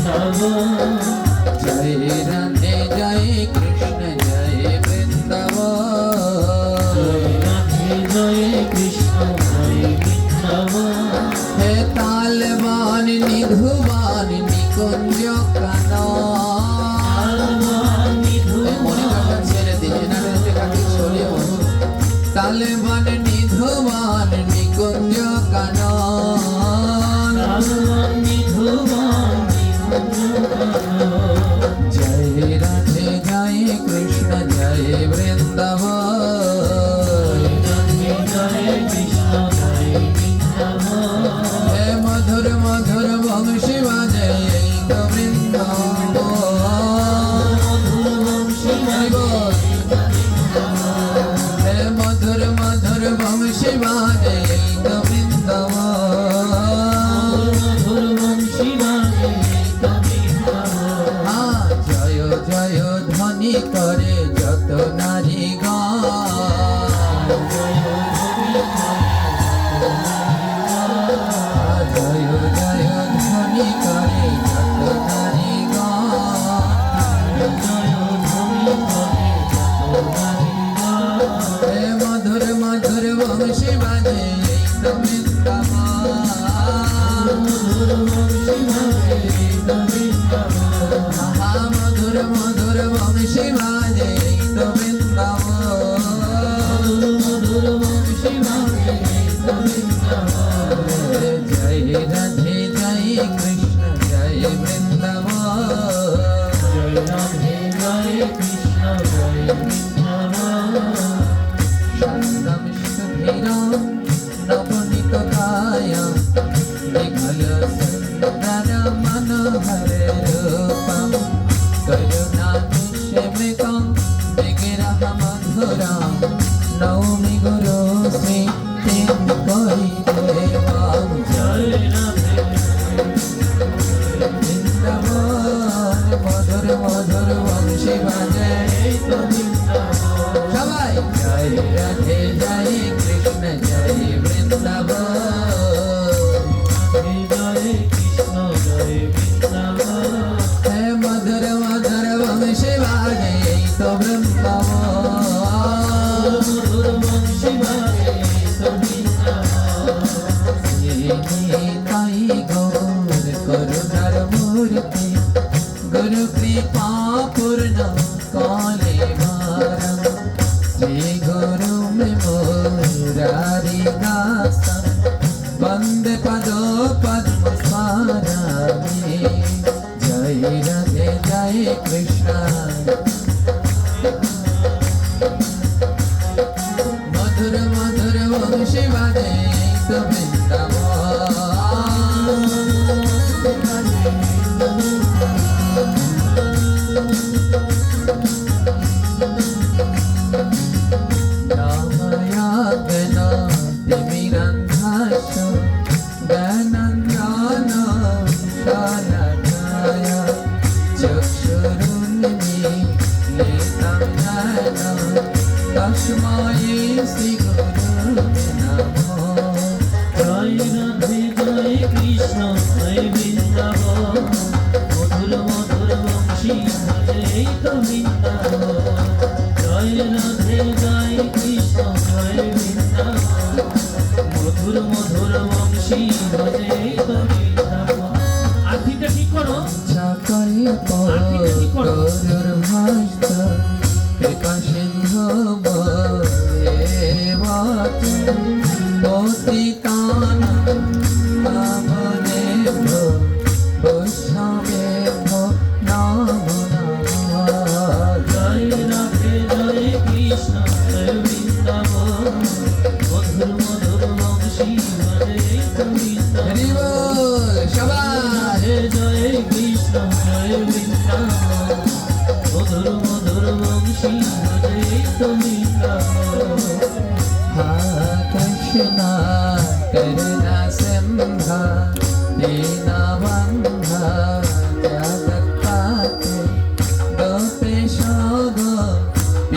जय राधे जय कृष्ण जय वृंदावन हे तालवान निधुवान निकुंज तालवान निधुवान निकुंज जय राधे जय कृष्ण जय वृंदावन हे मधुर मधुर वंशी बाजे तो वृंदावन हे मधुर मधुर वंशी बाजे तो जय ध्वनि करे जत नारी गान जय जय ध्वनि करे जत नारी गान हे मधुर मधुर वंशी बाजे तो मधुर मधुर वंशी बाजे तो जय राधे जय कृष्ण जय वृंदावन सुधीरं नवनीत काया निखल सुंदर मनोहर रूपम करुणानिशमितं विग्रह मधुरं नौमि गुरु श्री देवां जय वृंदावन मधुर मधुर वंशी बाजे सबाई जय राधे जय कृष्ण जय वृंदावन हे मधुर मधुर वंशी बाजे तो निताई गौर करुणार मूर्ति गुरु कृपा पूर्ण काले वारम श्री गुरु में मुरारी दासन वंदे पदो पद्म स्मरामि जय राधे जय कृष्ण मधुर मधुर वंशी बाजे तो तस्मै श्री गुरु नमो जय राधे जय कृष्ण जय वृंदावन मधुर मधुर वंशी बाजे तो वृंदावन जय राधे जय कृष्ण जय वृंदावन मधुर मधुर वंशी बाजे तो वृंदावन आरतीটা ঠিক করো সকল পরুর্ভাস্ত কৃপা সিন্ধু পতিতানাং পাবনেভ্যো বৈষ্ণবেভ্যো নমো নমঃ जय राधे जय कृष्ण जय वृंदावन मधुर मधुर वंशी बाजे तो वृंदावन हरि बोल शाबाश जय कृष्ण जय वृंदावन मधुर मधुर वंशी बाजे तो वृंदावन कृष्ण करुणा सिंहा दीनबन्धु जगत्पते गोपेश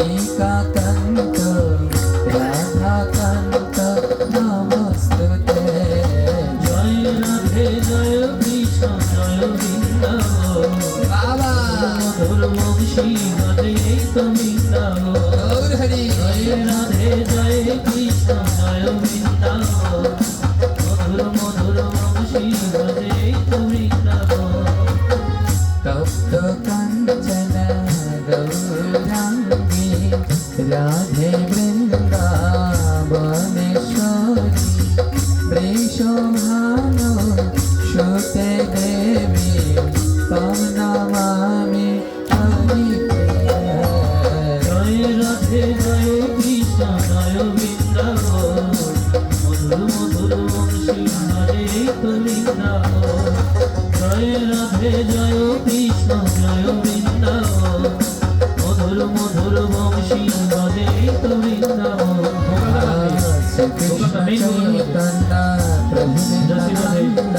गोपिकान्त राधाकान्त नमस्तुते जय राधे जय कृष्ण जय वृंदावन বৃন্দাবন বাবা মধুর বংশী বাজে তো বৃন্দাবন গৌর হরি জয় রাধে জয় কৃষ্ণ জয় বৃন্দাবন মধুর মধুর বংশী বাজে তো বৃন্দাবন তপ্ত কাঞ্চন গৌরাঙ্গী রাধে বৃন্দাবনেশ্বরী বৃষভানু সুতে দেবী তম নমামি হরিপ্রিয়া জয় রাধে জয় কৃষ্ণ জয় বৃন্দাবন মধুর মধুর বংশী বাজে তো বৃন্দাবন জয় রাধে জয় কৃষ্ণ জয় বৃন্দাবন মধুর মধুর বংশী বাজে তো বৃন্দাবন শ্রী কৃষ্ণ চৈতন্য প্রভু নিত্যানন্দ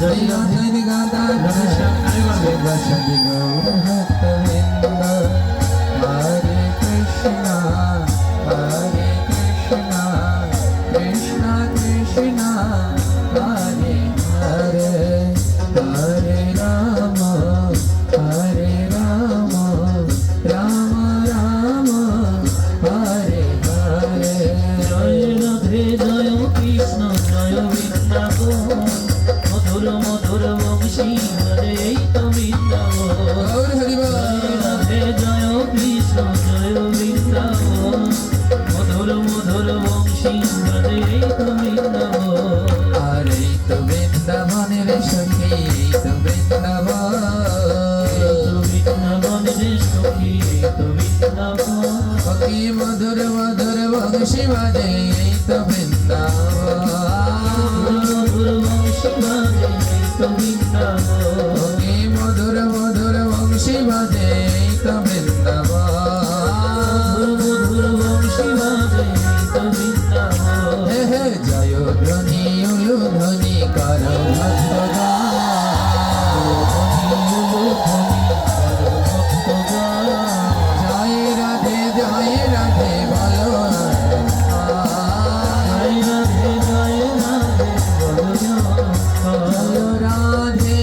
জয় জয় গাদাধর শিবসদি গৌর ভক্তবৃন্দ হরে কৃষ্ণ কৃষ্ণ কৃষ্ণ হরে হরে হরে রাম রাম রাম হরে হরে জয় রাধে জয় কৃষ্ণ জয় বৃন্দাবন মধুর মধুর বংশী বাজে তো বৃন্দাবন গৌর হরি বল জয় রাধে জয় কৃষ্ণ জয় বৃন্দাবন মধুর মধুর বংশী বাজে তো বৃন্দাবন আরে তো বৃন্দাবনের সখী তো বৃন্দাবন তো বৃন্দাবন রে সখী তো বৃন্দাবন সখী মধুর মধুর বংশী বাজে তো বৃন্দাবন মধুর বংশী বাজে তো বৃন্দাবন সখী মধুর মধুর বংশী বাজে তো বৃন্দাবন মধুর বংশী বাজে তো বৃন্দাবন হে হে জয় ধ্বনি উলু ধ্বনি কর ভক্তগণ জয় রাধে বলো জয় রাধে জয় রাধে বলো জয় রাধে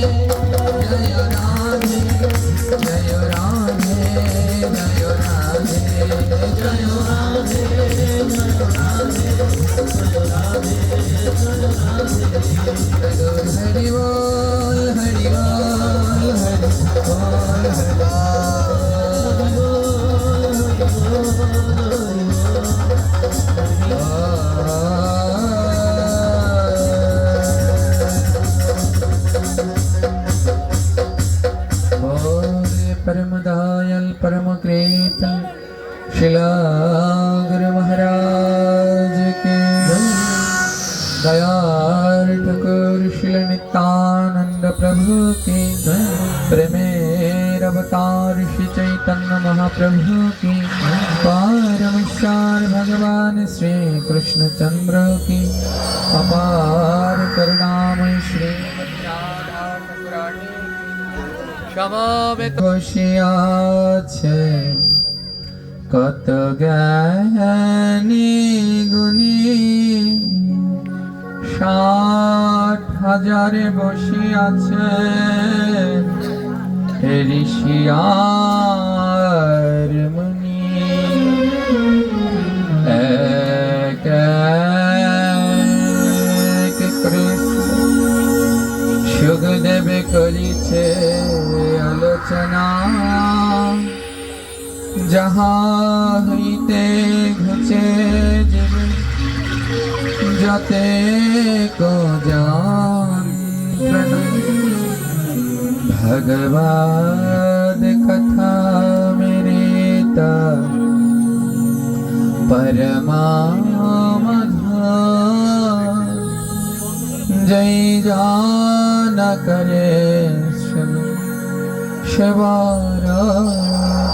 জয় রাধে জয় রাধে জয় রাধে জয় রাধে হরি বল হরি বল হরি বল হরি परम दयाल परम कृपा शिला गुरु महाराज के दयाल ठाकुर शिल नित्यानंद प्रभु के प्रेमेर अवतार श्री चैतन्य महाप्रभु की परमेश्वर भगवान श्री कृष्ण चंद्र की अपार करुणामय श्री সমবেত বসিয়াছে কত জ্ঞানী গুণী 60,000 বসিয়াছে ঋষিয়ার মুনি এক এক কৃষ্ণ সুখদেবে করিছে আলোচনা যাহা হইতে ঘুচে যাবে যাতে কো জান भगवद कथा मेरे ता परमामधा जय जान करे शिवारा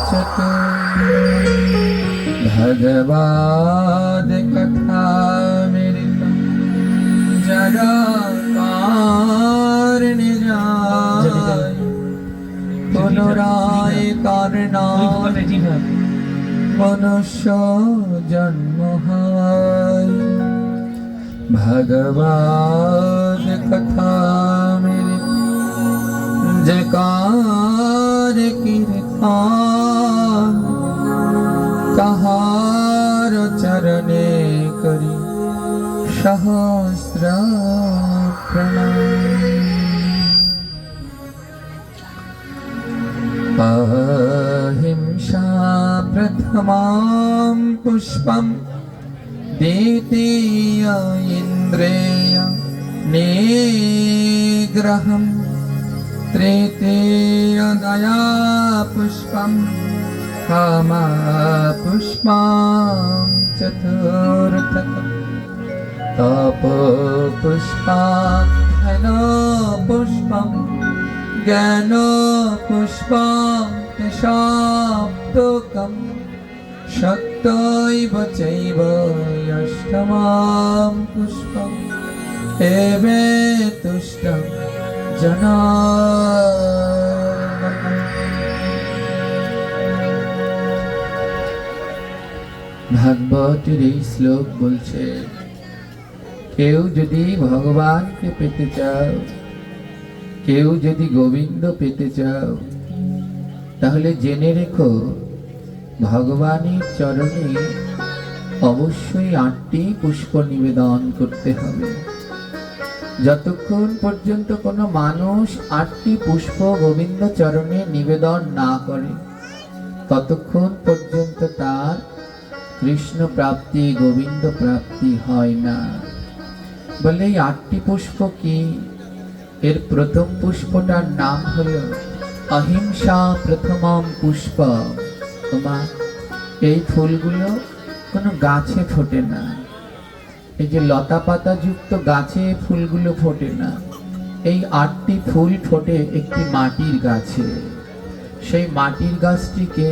चतु भगवद कथा मेरे ता जरा कारणे जाय পুনরায় কারণা মনুষ্য জন্ম হয় ভগবান কথা মেরে जयकार कीर्तन कहार चरणे करी सहस्र प्रणाम। अहिंसा प्रथमं पुष्पं द्वितीय इन्द्रिय निग्रहं तृतीय दया पुष्पं क्षमा पुष्पं चतुर्थकं तप पुष्पं धन पुष्पं ज्ञान पुष्पं शाब्दकं सत्यैव चैव अष्टमं पुष्पम् एवेतुष्टं जनार्दनम्। ভাগবতের এই শ্লোক বলছে, কেউ যদি ভগবানকে পেতে চাও, কেউ যদি গোবিন্দ পেতে চাও, তাহলে জেনে রেখো ভগবানের চরণে অবশ্যই 8টি পুষ্প নিবেদন করতে হবে। যতক্ষণ পর্যন্ত কোনো মানুষ 8টি পুষ্প গোবিন্দ চরণে নিবেদন না করে, ততক্ষণ পর্যন্ত তার কৃষ্ণ প্রাপ্তি গোবিন্দ প্রাপ্তি হয় না। বলে এই 8টি পুষ্প কি? এর প্রথম পুষ্পটার নাম হলো অহিংসা প্রথমম পুষ্প। তোমার এই ফুলগুলো কোনো গাছে ফোটে না, এই যে লতা পাতা যুক্ত গাছে ফুলগুলো ফোটে না। এই 8টি ফুল ফোটে একটি মাটির গাছে। সেই মাটির গাছটিকে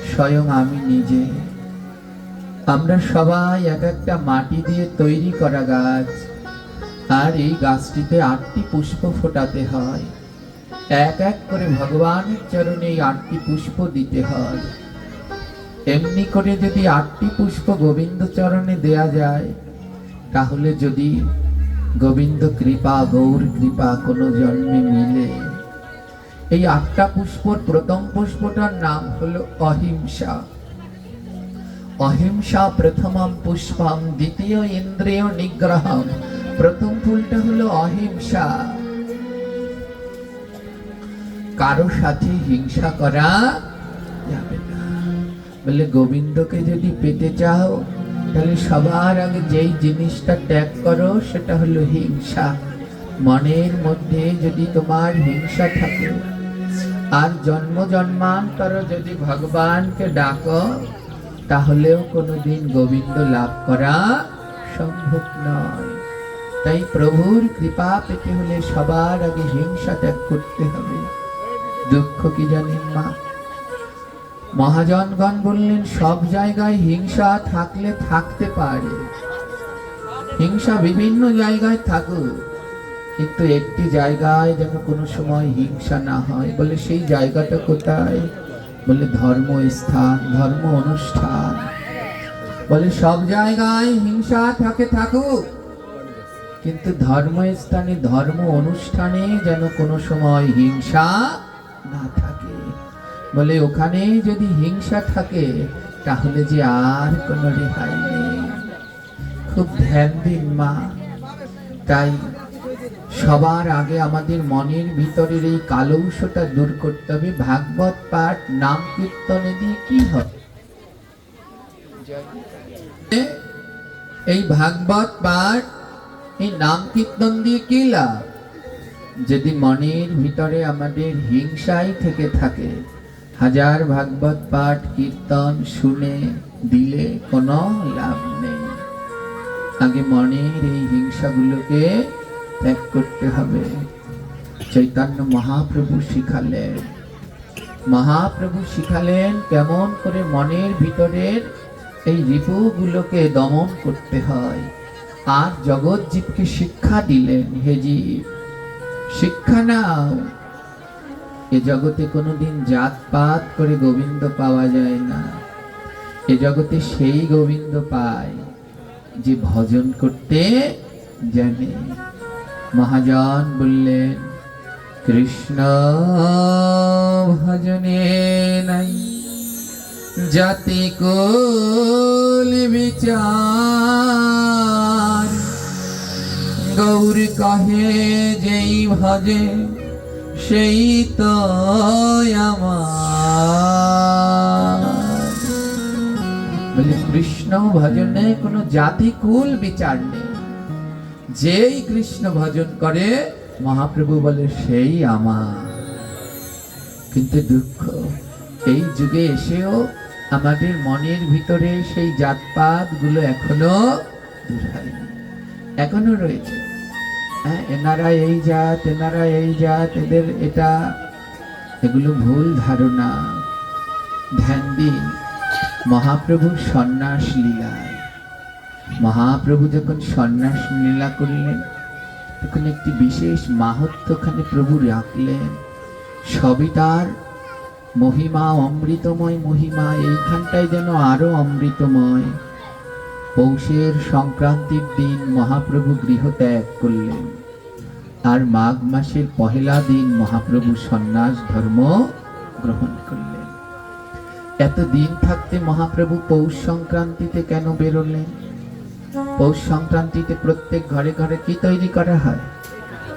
স্বয়ং আমি নিজে, আমরা সবাই এক একটা মাটি দিয়ে তৈরি করা গাছ, আর এই গাছটিতে 8টি পুষ্প ফোটাতে হয়। এক এক করে ভগবানের চরণে এই 8টি পুষ্প দিতে হয়। এমনি করে যদি 8টি পুষ্প গোবিন্দ চরণে দেয়া যায়, তাহলে যদি গোবিন্দ কৃপা গৌর কৃপা কোনো জন্মে মিলে, এই 8টা পুষ্পর প্রথম পুষ্পটার নাম হলো অহিংসা। অহিংসা প্রথমম পুষ্পম দ্বিতীয় ইন্দ্রিয় নিগ্রহম। প্রথম ফুলটা হলো অহিংসা, কারো সাথে হিংসা করা যাবে না। বলে গোবিন্দকে যদি পেতে চাও, তাহলে সবার আগে যেই জিনিসটা ত্যাগ করো সেটা হলো হিংসা। মনের মধ্যে যদি তোমার হিংসা থাকে, আর জন্ম জন্মান্তর যদি ভগবানকে ডাকো, তাহলেও কোনোদিন গোবিন্দ লাভ করা সম্ভব নয়। তাই প্রভুর কৃপা পেতে হলে সবার আগে হিংসা ত্যাগ করতে হবে। দুঃখ কি জানেন মা? মহাজনগণ বললেন সব জায়গায় হিংসা থাকলে থাকতে পারে, হিংসা বিভিন্ন জায়গায় থাকুক, কিন্তু একটি জায়গায় যেন কোনো সময় হিংসা না হয়। বলে সেই জায়গাটা কোথায়? বলে ধর্ম স্থান, ধর্ম অনুষ্ঠান। বলে সব জায়গায় হিংসা থাকুক, কিন্তু ধর্ম স্থানে ধর্ম অনুষ্ঠানে যেন কোনো সময় হিংসা না থাকে। বলে ওখানে যদি হিংসা থাকে, তাহলে যে আর কোনো রেহাই নেই। খুব ধ্যান দিন মা। তাই সবার আগে আমাদের মনের ভিতরের এই কালৌষটা দূর করতে হবে। ভাগবত পাঠ নাম কীর্তনে দিয়ে কি হবে? এই ভাগবত পাঠ এই নাম কীর্তন দিয়ে কি লাভ? যদি মনের ভিতরে আমাদের হিংসাই থেকে থাকে, হাজার ভাগবত পাঠ কীর্তন শুনে দিলে কোনো লাভ নেই। আগে মনের এই হিংসাগুলোকে ত্যাগ করতে হবে। চৈতন্য মহাপ্রভু শিখালেন কেমন করে মনের ভিতরের এই রিপুগুলোকে দমন করতে হয়। আর জগৎ জীবকে শিক্ষা দিলেন, হে জীব শিক্ষা নাও। এ জগতে কোনোদিন জাতপাত করে গোবিন্দ পাওয়া যায় না। এ জগতে সেই গোবিন্দ পায় যে ভজন করতে জানে। মহাজন বললেন কৃষ্ণ ভজনে নাই জাতি কুল বিচার, গৌর কহে যেই ভজে সেই তো আমার। বলে কৃষ্ণ ভজনে কোনো জাতি কুল বিচার নেই, যেই কৃষ্ণ ভজন করে মহাপ্রভু বলে সেই আমার। কিন্তু দুঃখ, এই যুগে এসেও আমাদের মনের ভিতরে সেই জাতপাত গুলো এখনো দূর হয়নি, এখনো রয়েছে। হ্যাঁ, এনারা এই জাত, এনারা এই জাত, এদের এটা, এগুলো ভুল ধারণা। ধ্যান দিন মহাপ্রভুর সন্ন্যাস লীলায়। মহাপ্রভু যখন সন্ন্যাস লীলা করলেন তখন একটি বিশেষ মাহাত্ম্যখানে প্রভু রাখলেন। সবই তার মহিমা, অমৃতময় মহিমা। এইখানটায় যেন আরো অমৃতময়। পৌষের সংক্রান্তির দিন মহাপ্রভু গৃহ ত্যাগ করলেন, আর মাঘ মাসের পহেলা দিন মহাপ্রভু সন্ন্যাস ধর্ম গ্রহণ করলেন। এত দিন থাকতে মহাপ্রভু পৌষ সংক্রান্তিতে কেন বেরোলেন? পৌষ সংক্রান্তিতে প্রত্যেক ঘরে ঘরে কি তৈরি করা হয়?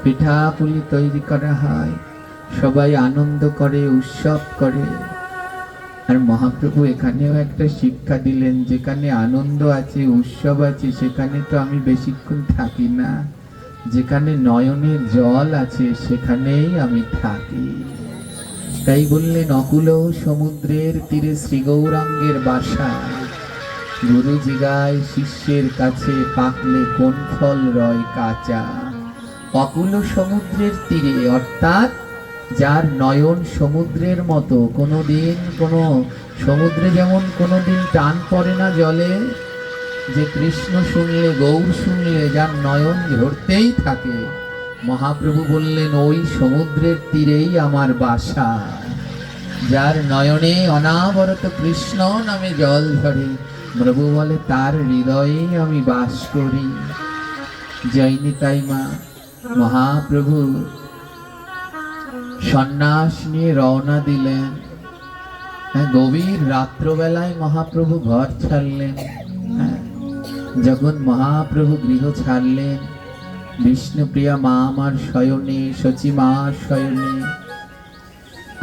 পিঠা পুলি তৈরি করা হয়, সবাই আনন্দ করে, উৎসব করে। আর মহাপ্রভু এখানেও একটা শিক্ষা দিলেন, যেখানে আনন্দ আছে, উৎসব আছে, সেখানে তো আমি বেশিক্ষণ থাকি না। যেখানে নয়নের জল আছে সেখানেই আমি থাকি। তাই বললেন, অকুল সমুদ্রের তীরে শ্রী গৌরাঙ্গের বাসা। গুরু জিগায় শিষ্যের কাছে, পাকলে কোন ফল রয় কাঁচা। অকুল সমুদ্রের তীরে, অর্থাৎ যার নয়ন সমুদ্রের মতো, কোনোদিন কোনো সমুদ্রে যেমন কোনোদিন টান পড়ে না জলে, যে কৃষ্ণ শুনলে, গৌর শুনলে যার নয়ন ঝরতেই থাকে, মহাপ্রভু বললেন ওই সমুদ্রের তীরেই আমার বাসা। যার নয়নে অনাবরত কৃষ্ণ নামে জল ঝরে, প্রভু বলে তার হৃদয়ে আমি বাস করি। জয়নি তাই মা মহাপ্রভু সন্ন্যাস নিয়ে রওনা দিলেন। গভীর রাত্রবেলায় মহাপ্রভু ঘর ছাড়লেন। যখন মহাপ্রভু গৃহ ছাড়লেন, বিষ্ণুপ্রিয়া মা আমার শয়নে, শচী মা শয়নে,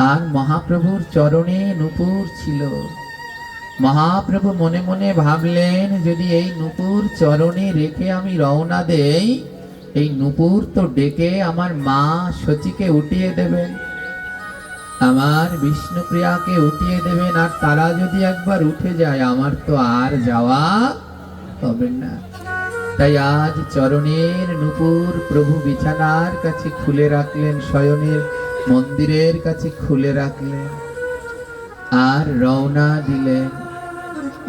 আর মহাপ্রভুর চরণে নূপুর ছিল। মহাপ্রভু মনে মনে ভাবলেন, যদি এই নূপুর চরণে রেখে আমি রওনা দেই, এই নূপুর তো ডেকে আমার মা শচীকে উঠিয়ে দেবেন, আমার বিষ্ণুপ্রিয়াকে উঠিয়ে দেবেন, আর তারা যদি একবার উঠে যায় আমার তো আর যাওয়া হবে না। তাই আজ চরণের নূপুর প্রভু বিছানার কাছে খুলে রাখলেন, শয়নের মন্দিরের কাছে খুলে রাখলেন, আর রওনা দিলেন।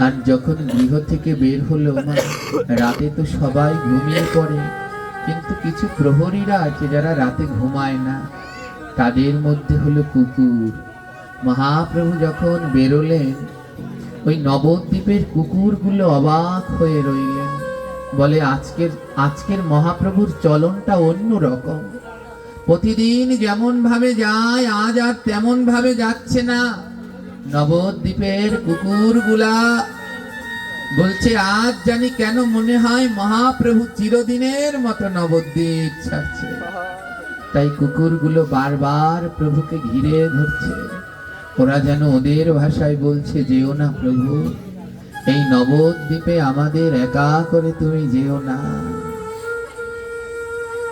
আর যখন গৃহ থেকে বের হলো, রাতে তো সবাই ঘুমিয়ে পড়ে, কিন্তু কিছু প্রহরীরা আছে যারা রাতে ঘুমায় না, তাদের মধ্যে হলো কুকুর। মহাপ্রভু যখন বেরোলেন, ওই নবদ্বীপের কুকুরগুলো অবাক হয়ে রইলেন, বলে আজকের মহাপ্রভুর চলনটা অন্য রকম। প্রতিদিন যেমন ভাবে যায় আজ আর তেমন ভাবে যাচ্ছে না। নবদ্বীপের কুকুরগুলা বলছে, আজ জানি কেন মনে হয় মহাপ্রভু চিরদিনের মতো নবদ্বীপ ছাড়ছে। তাই কুকুরগুলো বারবার প্রভুকে ঘিরে ধরছে। ওরা যেন ওদের ভাষায় বলছে, যেও না প্রভু, এই নবদ্বীপে আমাদের একা করে তুমি যেও না।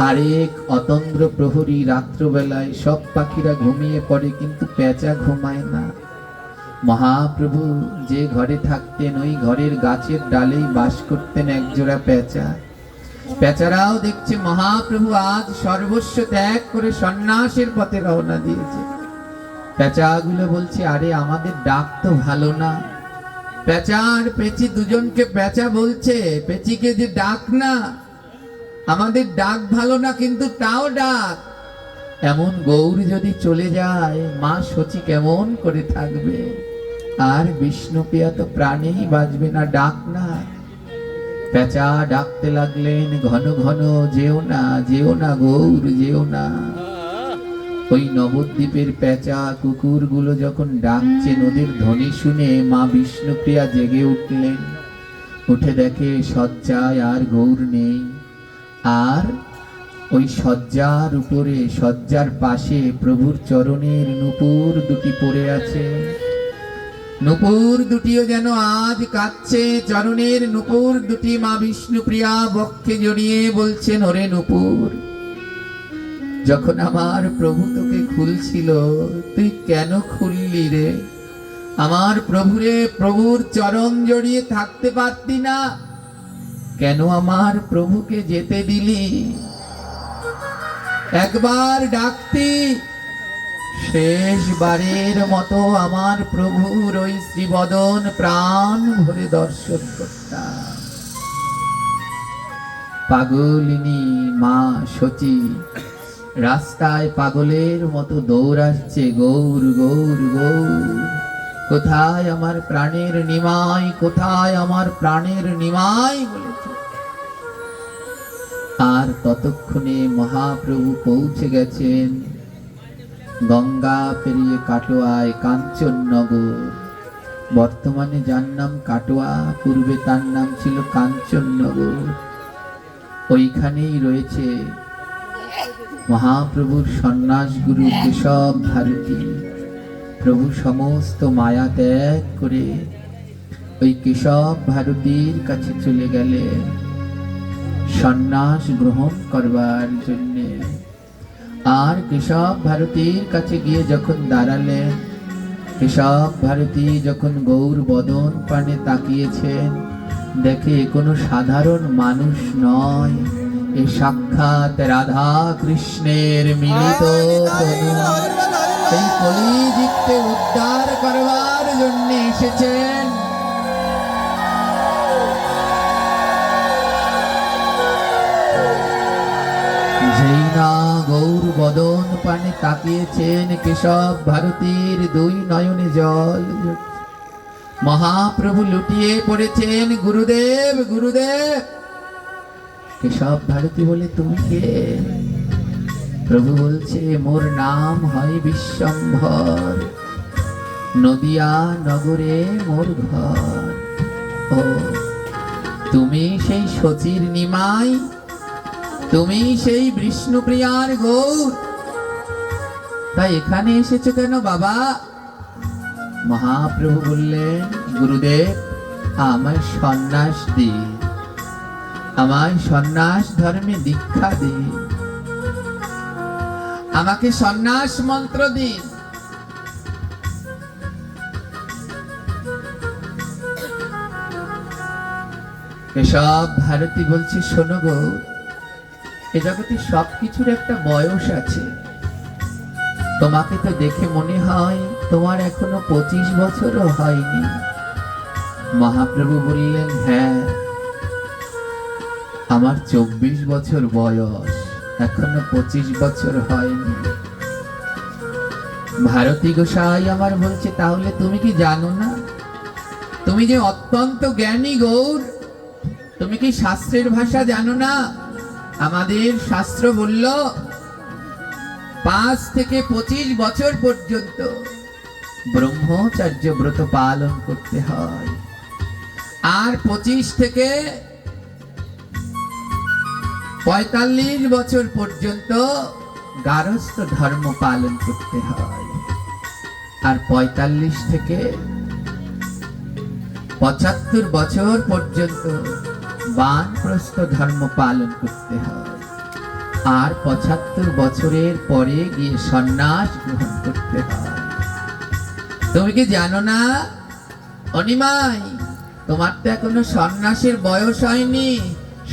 আরেক অতন্দ্র প্রহরী রাত্রবেলায় সব পাখিরা ঘুমিয়ে পড়ে, কিন্তু পেঁচা ঘুমায় না। মহাপ্রভু যে ঘরে থাকতেন, ওই ঘরের গাছের ডালেই বাস করতেন একজোড়া পেঁচা। পেঁচারাও দেখছে মহাপ্রভু আজ সর্বস্ব ত্যাগ করে সন্ন্যাসের পথে রওনা দিয়েছে। পেঁচাগুলো বলছে, আরে আমাদের ডাক তো ভালো না। পেঁচা আর পেঁচি দুজনকে পেঁচা বলছে, পেঁচিকে যে ডাক না, আমাদের ডাক ভালো না, কিন্তু তাও ডাক। এমন গৌর যদি চলে যায়, মা শচী কেমন করে থাকবে? আর বিষ্ণুপ্রিয়া তো প্রাণেই বাঁচবে না, ডাক না। পেঁচা ডাকতে লাগলেন ঘন ঘন, যেও না, যেও না গৌর, যেও না। ওই নবদ্বীপের পেঁচা কুকুরগুলো যখন ডাকছে নদীর ধ্বনি শুনে মা বিষ্ণুপ্রিয়া জেগে উঠলেন। উঠে দেখে শয্যায় আর গৌর নেই, আর ওই শয্যার উপরে শয্যার পাশে প্রভুর চরণের নূপুর দুটি পড়ে আছে। নূপুর দুটিও যেন আজ কাঁদছে। চরণের নূপুর দুটি মা বিষ্ণুপ্রিয়া বক্ষে জড়িয়ে বলছেন, ওরে নূপুর, যখন আমার প্রভু তোকে খুলছিল তুই কেন খুললি রে? আমার প্রভুরে, প্রভুর চরণ জড়িয়ে থাকতে পারতি না? কেন আমার প্রভুকে যেতে দিলি? একবার ডাকতি, শেষবারের মতো আমার প্রভুর ওই শ্রীবদন প্রাণ ভরে দর্শন করতাম। পাগলিনী মা সচি রাস্তায় পাগলের মতো দৌড়াচ্ছে, গৌর গৌর গৌর, কোথায় আমার প্রাণের নিমাই, কোথায় আমার প্রাণের নিমাই বলেছে। আর ততক্ষণে মহাপ্রভু পৌঁছে গেছেন গঙ্গা পেরিয়ে কাটোয়ায়, কাঞ্চননগর। বর্তমানে যার নাম কাটোয়া, পূর্বে তার নাম ছিল কাঞ্চননগর। ওইখানেই রয়েছে মহাপ্রভুর সন্ন্যাস গুরু কেশব ভারতী। প্রভু সমস্ত মায়া ত্যাগ করে ওই কেশব ভারতীর কাছে চলে গেলেন সন্ন্যাস গ্রহণ করবার জন্যে। আর কেশব ভারতীর কাছে গিয়ে যখন দাঁড়ালেন, কেশব ভারতী যখন গৌর বদন পানে তাকিয়েছেন, দেখে কোনো সাধারণ মানুষ নয়, এ সাক্ষাৎ রাধা কৃষ্ণের মিলিত তনু। এই কলিযুগকে উদ্ধার করবার জন্য এসেছেন। যেই না গৌর বদন পানে তাকিয়েছেন, কেশব ভারতীর দুই নয়নে জল। মহাপ্রভু লুটিয়ে পড়েছেন, গুরুদেব গুরুদেব। কেশব ভারতী বলে, তুমি কে? প্রভু বলছে, মোর নাম হয় বিশ্বম্ভর, নদিয়া নগরে মোর ঘর। ও, তুমি সেই সচির নিমাই, তুমি সেই বিষ্ণুপ্রিয়ার গৌর, তাই এখানে এসেছো কেন বাবা? মহাপ্রভু বললেন, গুরুদেব আমায় সন্ন্যাস দিন, আমায় সন্ন্যাস ধর্মে দীক্ষা দিন, আমাকে সন্ন্যাস মন্ত্র দিন। কেশব ভারতী বলছে, শোনো গো, এ জগতে সবকিছুর একটা বয়স আছে। তোমাকে তো দেখে মনে হয় তোমার এখনো 25 বছরও হয়নি। মহাপ্রভু বললেন, হ্যাঁ, আমার 24 বছর বয়স, এখনো 25 বছর হয়নি। ভারতী গোসাই আমার বলছে, তাহলে তুমি কি জানো না, তুমি যে অত্যন্ত জ্ঞানী গৌর, তুমি কি শাস্ত্রের ভাষা জানো না? আমাদের শাস্ত্র বলল 5 থেকে 25 বছর পর্যন্ত ব্রহ্মচর্য ব্রত পালন করতে হয়, আর 25 থেকে 45 বছর পর্যন্ত গারস্থ ধর্ম পালন করতে হয়, আর 45 থেকে 75 বছর পর্যন্ত বানপ্রস্থ ধর্ম পালন করতে হয়, আর 75 বছরের পরে গিয়ে সন্ন্যাস গ্রহণ করতে হয়। তুমি কি জানো না অনিমাই, তোমার তো এখনো সন্ন্যাসের বয়স হয়নি।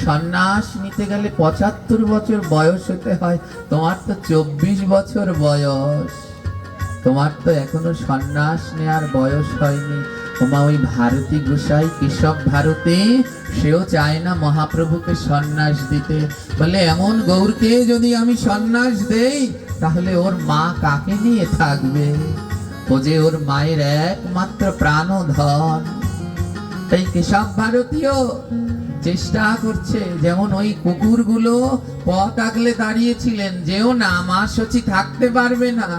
সন্ন্যাস নিতে গেলে 75 বছর বয়স হতে হয়, তোমার তো 24 বছর বয়স, তোমার তো এখনো সন্ন্যাস নেওয়ার বয়স হয়নি। ওমা, ওই ভারতী গোসাই কেশব ভারতী, সেও চায় না মহাপ্রভুকে সন্ন্যাস দিতে। বলে, এমন গৌরকে যদি আমি সন্ন্যাস দেই, তাহলে ওর মা কাকে নিয়ে থাকবে? ও যে ওর মায়ের একমাত্র প্রাণধন। তাই কেশব ভারতীও চেষ্টা করছে, যেমন ওই কুকুরগুলো পথ আগলে দাঁড়িয়েছিলেন, যেও না, মা সচি থাকতে পারবে না।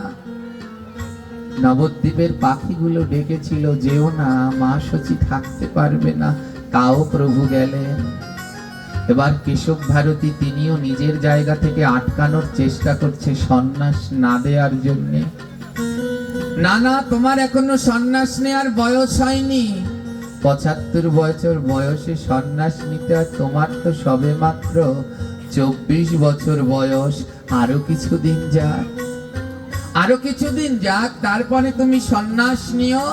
নবদ্বীপের পাখিগুলো ডেকেছিল, যেও না, মা সচি থাকতে পারবে না, তাও প্রভু গেলেন। এবার কেশব ভারতী তিনিও নিজের জায়গা থেকে আটকানোর চেষ্টা করছে সন্ন্যাস না দেওয়ার জন্যে। না না, তোমার এখনো সন্ন্যাস নেওয়ার বয়স হয়নি। ৭৫ বছর বয়সে সন্ন্যাস নিতে হয়, তোমার তো সবে মাত্র ২৪ বছর বয়স। আরো কিছুদিন যাক, আরো কিছুদিন যাক, তারপরে তুমি সন্ন্যাস নিও।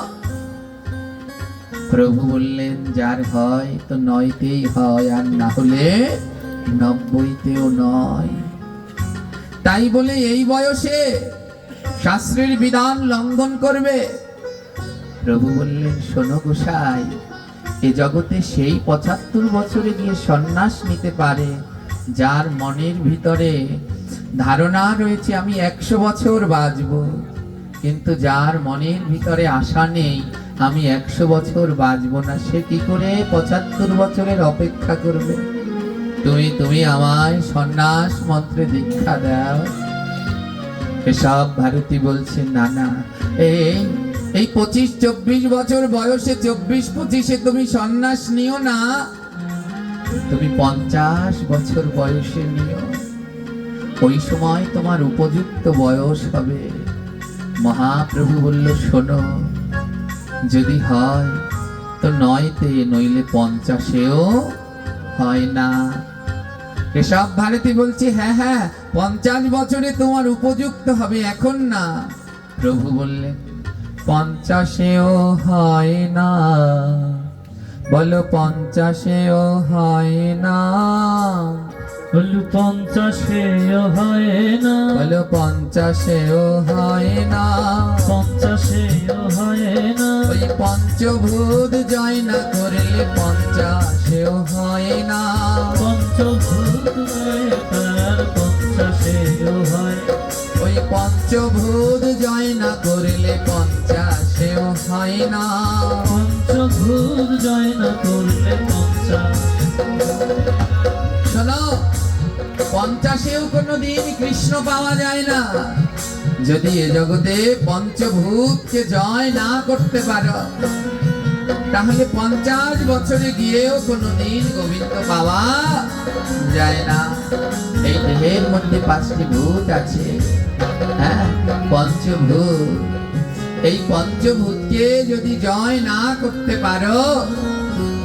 প্রভু বললেন, যার হয় তো ৯তেই হয়, আর না হলে ৯০তেও নয়। তাই বলে এই বয়সে শাস্ত্রের বিধান লঙ্ঘন করবে? প্রভু বললেন, শোনো গোসাই, এ জগতে সেই ৭৫ বছরে গিয়ে সন্ন্যাস নিতে পারে যার মনের ভিতরে ধারণা রয়েছে আমি ১০০ বছর বাঁচব, কিন্তু যার মনের ভিতরে আশা নেই আমি ১০০ বছর বাঁচব না, সে কি করে ৭৫ বছরের অপেক্ষা করবে? তুমি আমায় সন্ন্যাস মন্ত্রে দীক্ষা দাও। কেশব ভারতী বলছে, না না, এই ২৫-২৪ বছর বয়সে, ২৪-২৫-এ তুমি সন্ন্যাস নিও না, তুমি ৫০ বছর বয়সে নিও। ওই সময় তোমার উপযুক্ত বয়স হবে। মহাপ্রভু বলল, শোনো, যদি হয় তো ৯তে, নইলে ৫০-এও হয় না। কেশব ভারতী বলছে, হ্যাঁ হ্যাঁ, ৫০ বছরে তোমার উপযুক্ত হবে, এখন না। প্রভু বললেন, ৫০-এও হয় না, বলো ৫০-এও হয় না, বলু ৫০-এও হয় না, বলো ৫০-এও হয় না, ৫০-এও হয় না, ওই পঞ্চভূত জয় না করলে ৫০-এও হয় না, পঞ্চভূত নয় তার ৫০-এও হয়, ওই পঞ্চভূত জয় না করলে ৫০-এও হয় না। পঞ্চভূত জয় না করলে ৫০। শোনো, ৫০-এও কোনোদিন কৃষ্ণ পাওয়া যায় না। যদি এ জগতে পঞ্চভূতকে জয় না করতে পারো, তাহলে ৫০ বছরে গিয়েও কোনোদিন গোবিন্দ পাওয়া যায় না। এই দেহের মধ্যে ৫টি ভূত আছে, হ্যাঁ, পঞ্চভূত। এই পঞ্চভূতকে যদি জয় না করতে পারো,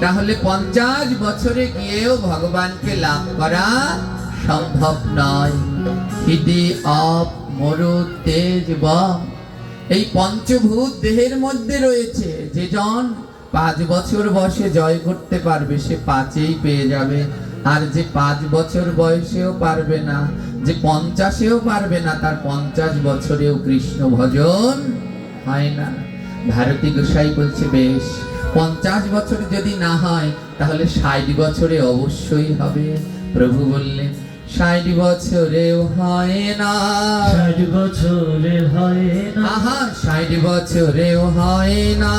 তাহলে ৫০ বছরে গিয়েও ভগবানকে লাভ করা সম্ভব নয়। হিদি অপ মরু তেজ বম, এই পঞ্চভূত দেহের মধ্যে রয়েছে। যে জন ৫ বছর বয়সে জয় করতে পারবে, সে ৫-এই পেয়ে যাবে। আর যে ৫ বছর বয়সেও পারবে না, যে ৫০-এও পারবে না, তার ৫০ বছরেও কৃষ্ণ ভজন হয় না। ভারতী গোসাই বলছে, বেশ, ৫০ বছর যদি না হয়, তাহলে ৬০ বছরে অবশ্যই হবে। প্রভু বললেন, ৬০ বছরেও হয় না, ৬০ বছরে হয় না, আহা, ৬০ বছরেও হয় না,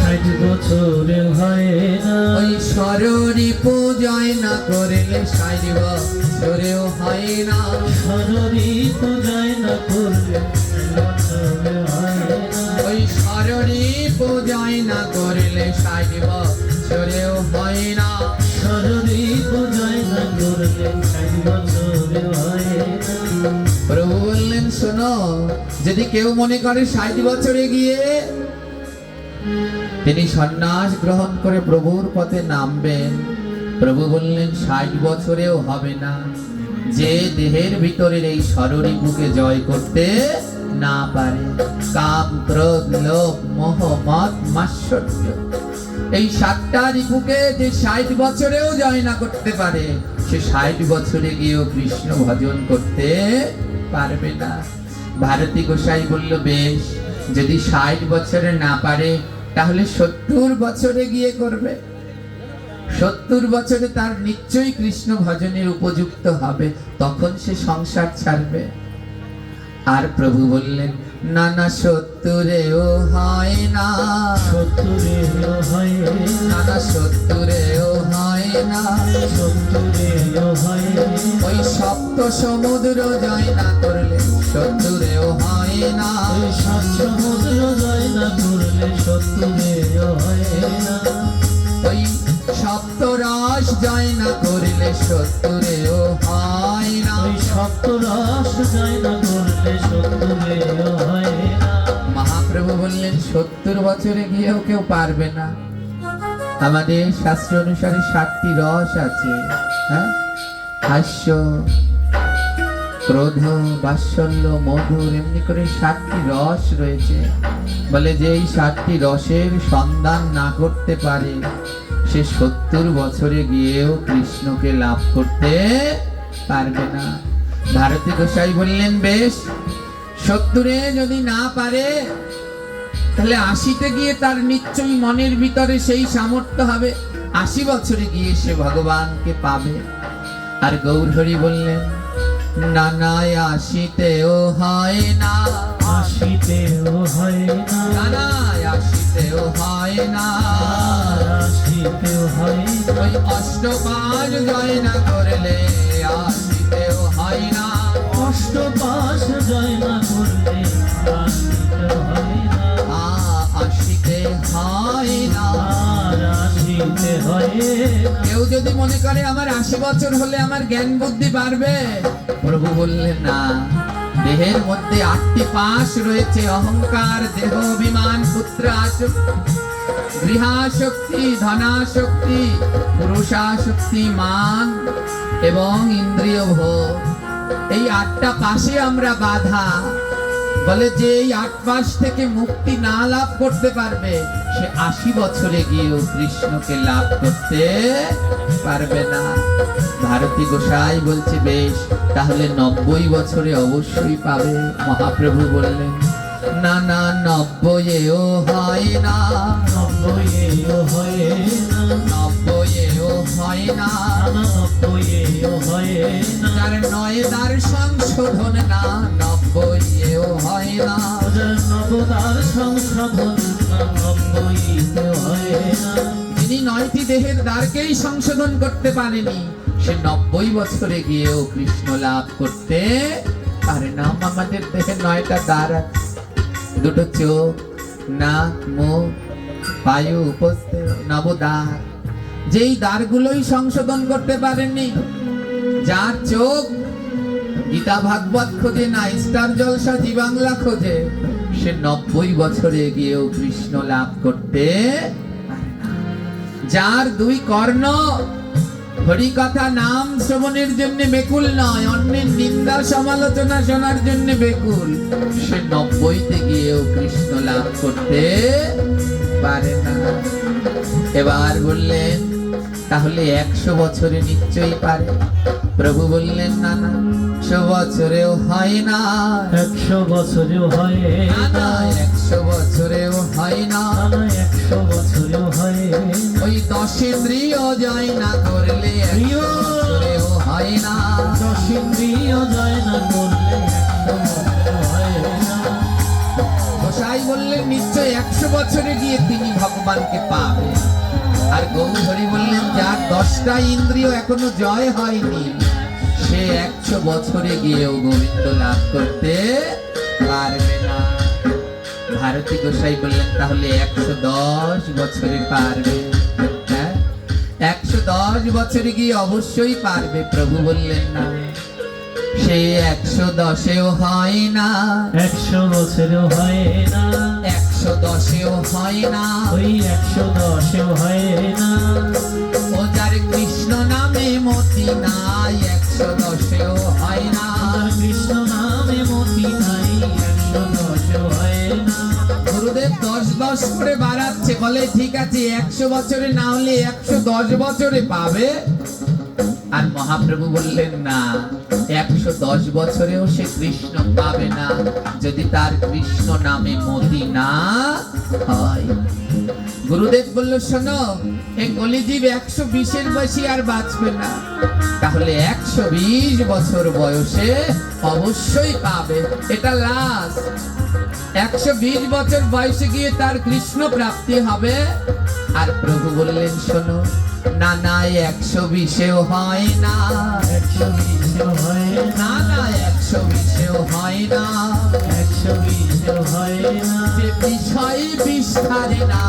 ৬০ বছরে হয় না, ওই শরীরী পূজয় না করলে ৬০ বছরেও হয় না, শরীরী পূজয় না করলে ৬০ বছরে হয় না, ওই শরীরী পূজয় না করলে ৬০ বছরেও হয় না। শরীরী পূজয় না করলে ৬০ বছরে হয় না। প্রভু বললেন, শোনো, যদি কেউ মনে করে ৬০ বছরে গিয়ে তিনি সন্ন্যাস গ্রহণ করে প্রভুর পথে নামবেন, প্রভু বললেন ৬০ বছরেও হবে না। যে দেহের ভিতরের এই শরীরীপুকে জয় করতে না পারে, কাম, ক্রোধ, লোভ, মোহ, মদ, মাৎসর্য, এই ৭টা রিপুকে যে ৬০ বছরেও জয় না করতে পারে, সে ৬০ বছরে গিয়েও কৃষ্ণ ভজন করতে পারবে না। ভারতী গোসাই বলল, বেশ, যদি ৬০ বছরে না পারে, তাহলে ৭০ বছরে গিয়ে করবে। ৭০ বছরে তার নিশ্চয়ই কৃষ্ণ ভজনের উপযুক্ত হবে, তখন সে সংসার ছাড়বে। আর প্রভু বললেন, না না, ৭০-এও হয় না, ৭০-এও হয় না না, ৭০-এও হয় না, শত্রুরেও হয় না, ওই সপ্ত সমুদ্র জয় না করলে শত্রুরেও হয় না, ওই সাত সমুদ্র জয় না করলে শত্রুরেও হয় না, ওই সপ্ত রস জয় না করলে শত্রুরেও হয় না। ওই সপ্তরস জয় না করলে শত্রুরেও হয় না। মহাপ্রভু বললেন 70 বছরে গিয়েও কেউ পারবে না। আমাদের শাস্ত্র অনুসারে 7টি রস আছে, হ্যাঁ, হাস্য, ক্রোধ, বাৎসল্য, মধুর, এমনি করে 7টি রস রয়েছে। বলে যে এই 7টি রসের সন্ধান না করতে পারে সে 70 বছরে গিয়েও কৃষ্ণকে লাভ করতে পারবে না। ভারতী গোসাই বললেন বেশ, 70 যদি না পারে তাহলে 80-তে গিয়ে তার নিশ্চয়ই মনের ভিতরে সেই সামর্থ্য হবে, 80 বছরে গিয়ে সে ভগবানকে পাবে। আর গৌরহরি বললেন না না, 80-তেও হয় না, 80তেও হয় না, না না, 80-তেও হয় না, 80তেও হয় না, ওই অষ্টপাশ জয় না করলে 80-তেও হয় না, অষ্টপাশ জয় না করলে 80তেও হয় না, 80-তে হয় না। আর 80তে হয় না। কেউ যদি মনে করে আমার 80 বছর হলে আমার জ্ঞান বুদ্ধি বাড়বে, প্রভু বললেন না, দেহের মধ্যে 8টি পাশ রয়েছে, অহংকার, দেহ অভিমান, পুত্র আসক্তি, গৃহাসক্তি, ধনাসক্তি, পুরুষাসক্তি, মান এবং ইন্দ্রিয় ভোগ। এই 8টা পাশে আমরা বাধা। বলে যে এই 8 পাশ থেকে মুক্তি না লাভ করতে পারবে সে 80 বছরে গিয়েও কৃষ্ণকে লাভ করতে পারবে না। ভারতী গোসাই বলছে বেশ, তাহলে 90 বছরে অবশ্যই পাবে। মহাপ্রভু বললেন না না, 90-এও হয় না, 90-এও হয় না, 90-এও হয় না, 90-এও হয় না, যার নয় তার সংশোধন না, 90-এও হয় না। ওদের নবতার সংশোধন না, 90-এও হয় না। যিনি 9টি দেহের দ্বারকেই সংশোধন করতে পারেনি সে 90 বছরে গিয়েও কৃষ্ণ লাভ করতে পারে না। আমাদের দেহে 9টা দ্বার আছে, 2টো চোখ, নাক, মুখ, বায়ু, উপস্থিত, নবদ্বার। যেই দ্বারগুলোই সংশোধন করতে পারেননি, যার চোখ গীতা ভাগবত খোঁজে না, স্টার জলসা জি বাংলা খোঁজে, সে 90 বছরে গিয়েও কৃষ্ণ লাভ করতে পারে না। যার 2 কর্ণ হরি কথা নাম শ্রবণের জন্য বেকুল নয়, অন্যের নিন্দা সমালোচনা শোনার জন্য বেকুল, সে 90-তে গিয়েও কৃষ্ণ লাভ করতে পারে না। এবার বললেন তাহলে 100 বছরে নিশ্চয়ই পারে। প্রভু বললেন না না, 100 বছরেও হয় না, 100 বছরেও হয় না না, 100 বছরেও হয় না, 100 বছরেও হয় না। ওই 10 ইন্দ্রিয় জয় না করলে 100 বছরেও হয় না। 10 ইন্দ্রিয় জয় না করলে 100 বছরেও হয় না। গোসাই বললেন নিশ্চয় 100 বছরে গিয়ে তিনি ভগবানকে পাবে। আর গৌরহরি বললেন যার 10টা ইন্দ্রিয় এখনো জয় হয়নি সে 100 বছরে গিয়েও গোবিন্দ লাভ করতে পারবে না। ভারতী গোসাই বললেন তাহলে 110 বছরে পারবে। হ্যাঁ, 110 বছরে গিয়ে অবশ্যই পারবে। প্রভু বললেন না, সে 110-এও হয় না, 100 বছরেও হয় না, 110-এও হয় না, ওই 110-এও হয় না। ও যার কৃষ্ণ নামে মতি নাই 110-এও হয় না। আর কৃষ্ণ নামে মতি নাই 110-এও হয় না। গুরুদেব 10-10 করে বাড়াচ্ছে, বলে ঠিক আছে 100 বছরে না হলে 110 বছরে পাবে। আর মহাপ্রভু বললেন না, 110 বছরেও সে কৃষ্ণ পাবে না যদি তার কৃষ্ণ নামে মতি না হয়। গুরুদেব বলল শোনো, এই কলিজীব 120-এর বেশি আর বাঁচবে না, তাহলে 120 বছর বয়সে অবশ্যই পাবে। এটা লাস্ট। 120 বছর বয়সে গিয়ে তার কৃষ্ণ প্রাপ্তি হবে। আর প্রভু বললেন শোনো, না না 120-এও হয় না, 120 হয় না, না না 120-এও হয় না, 120 হয় না, যে বিষয় বিস্তারে না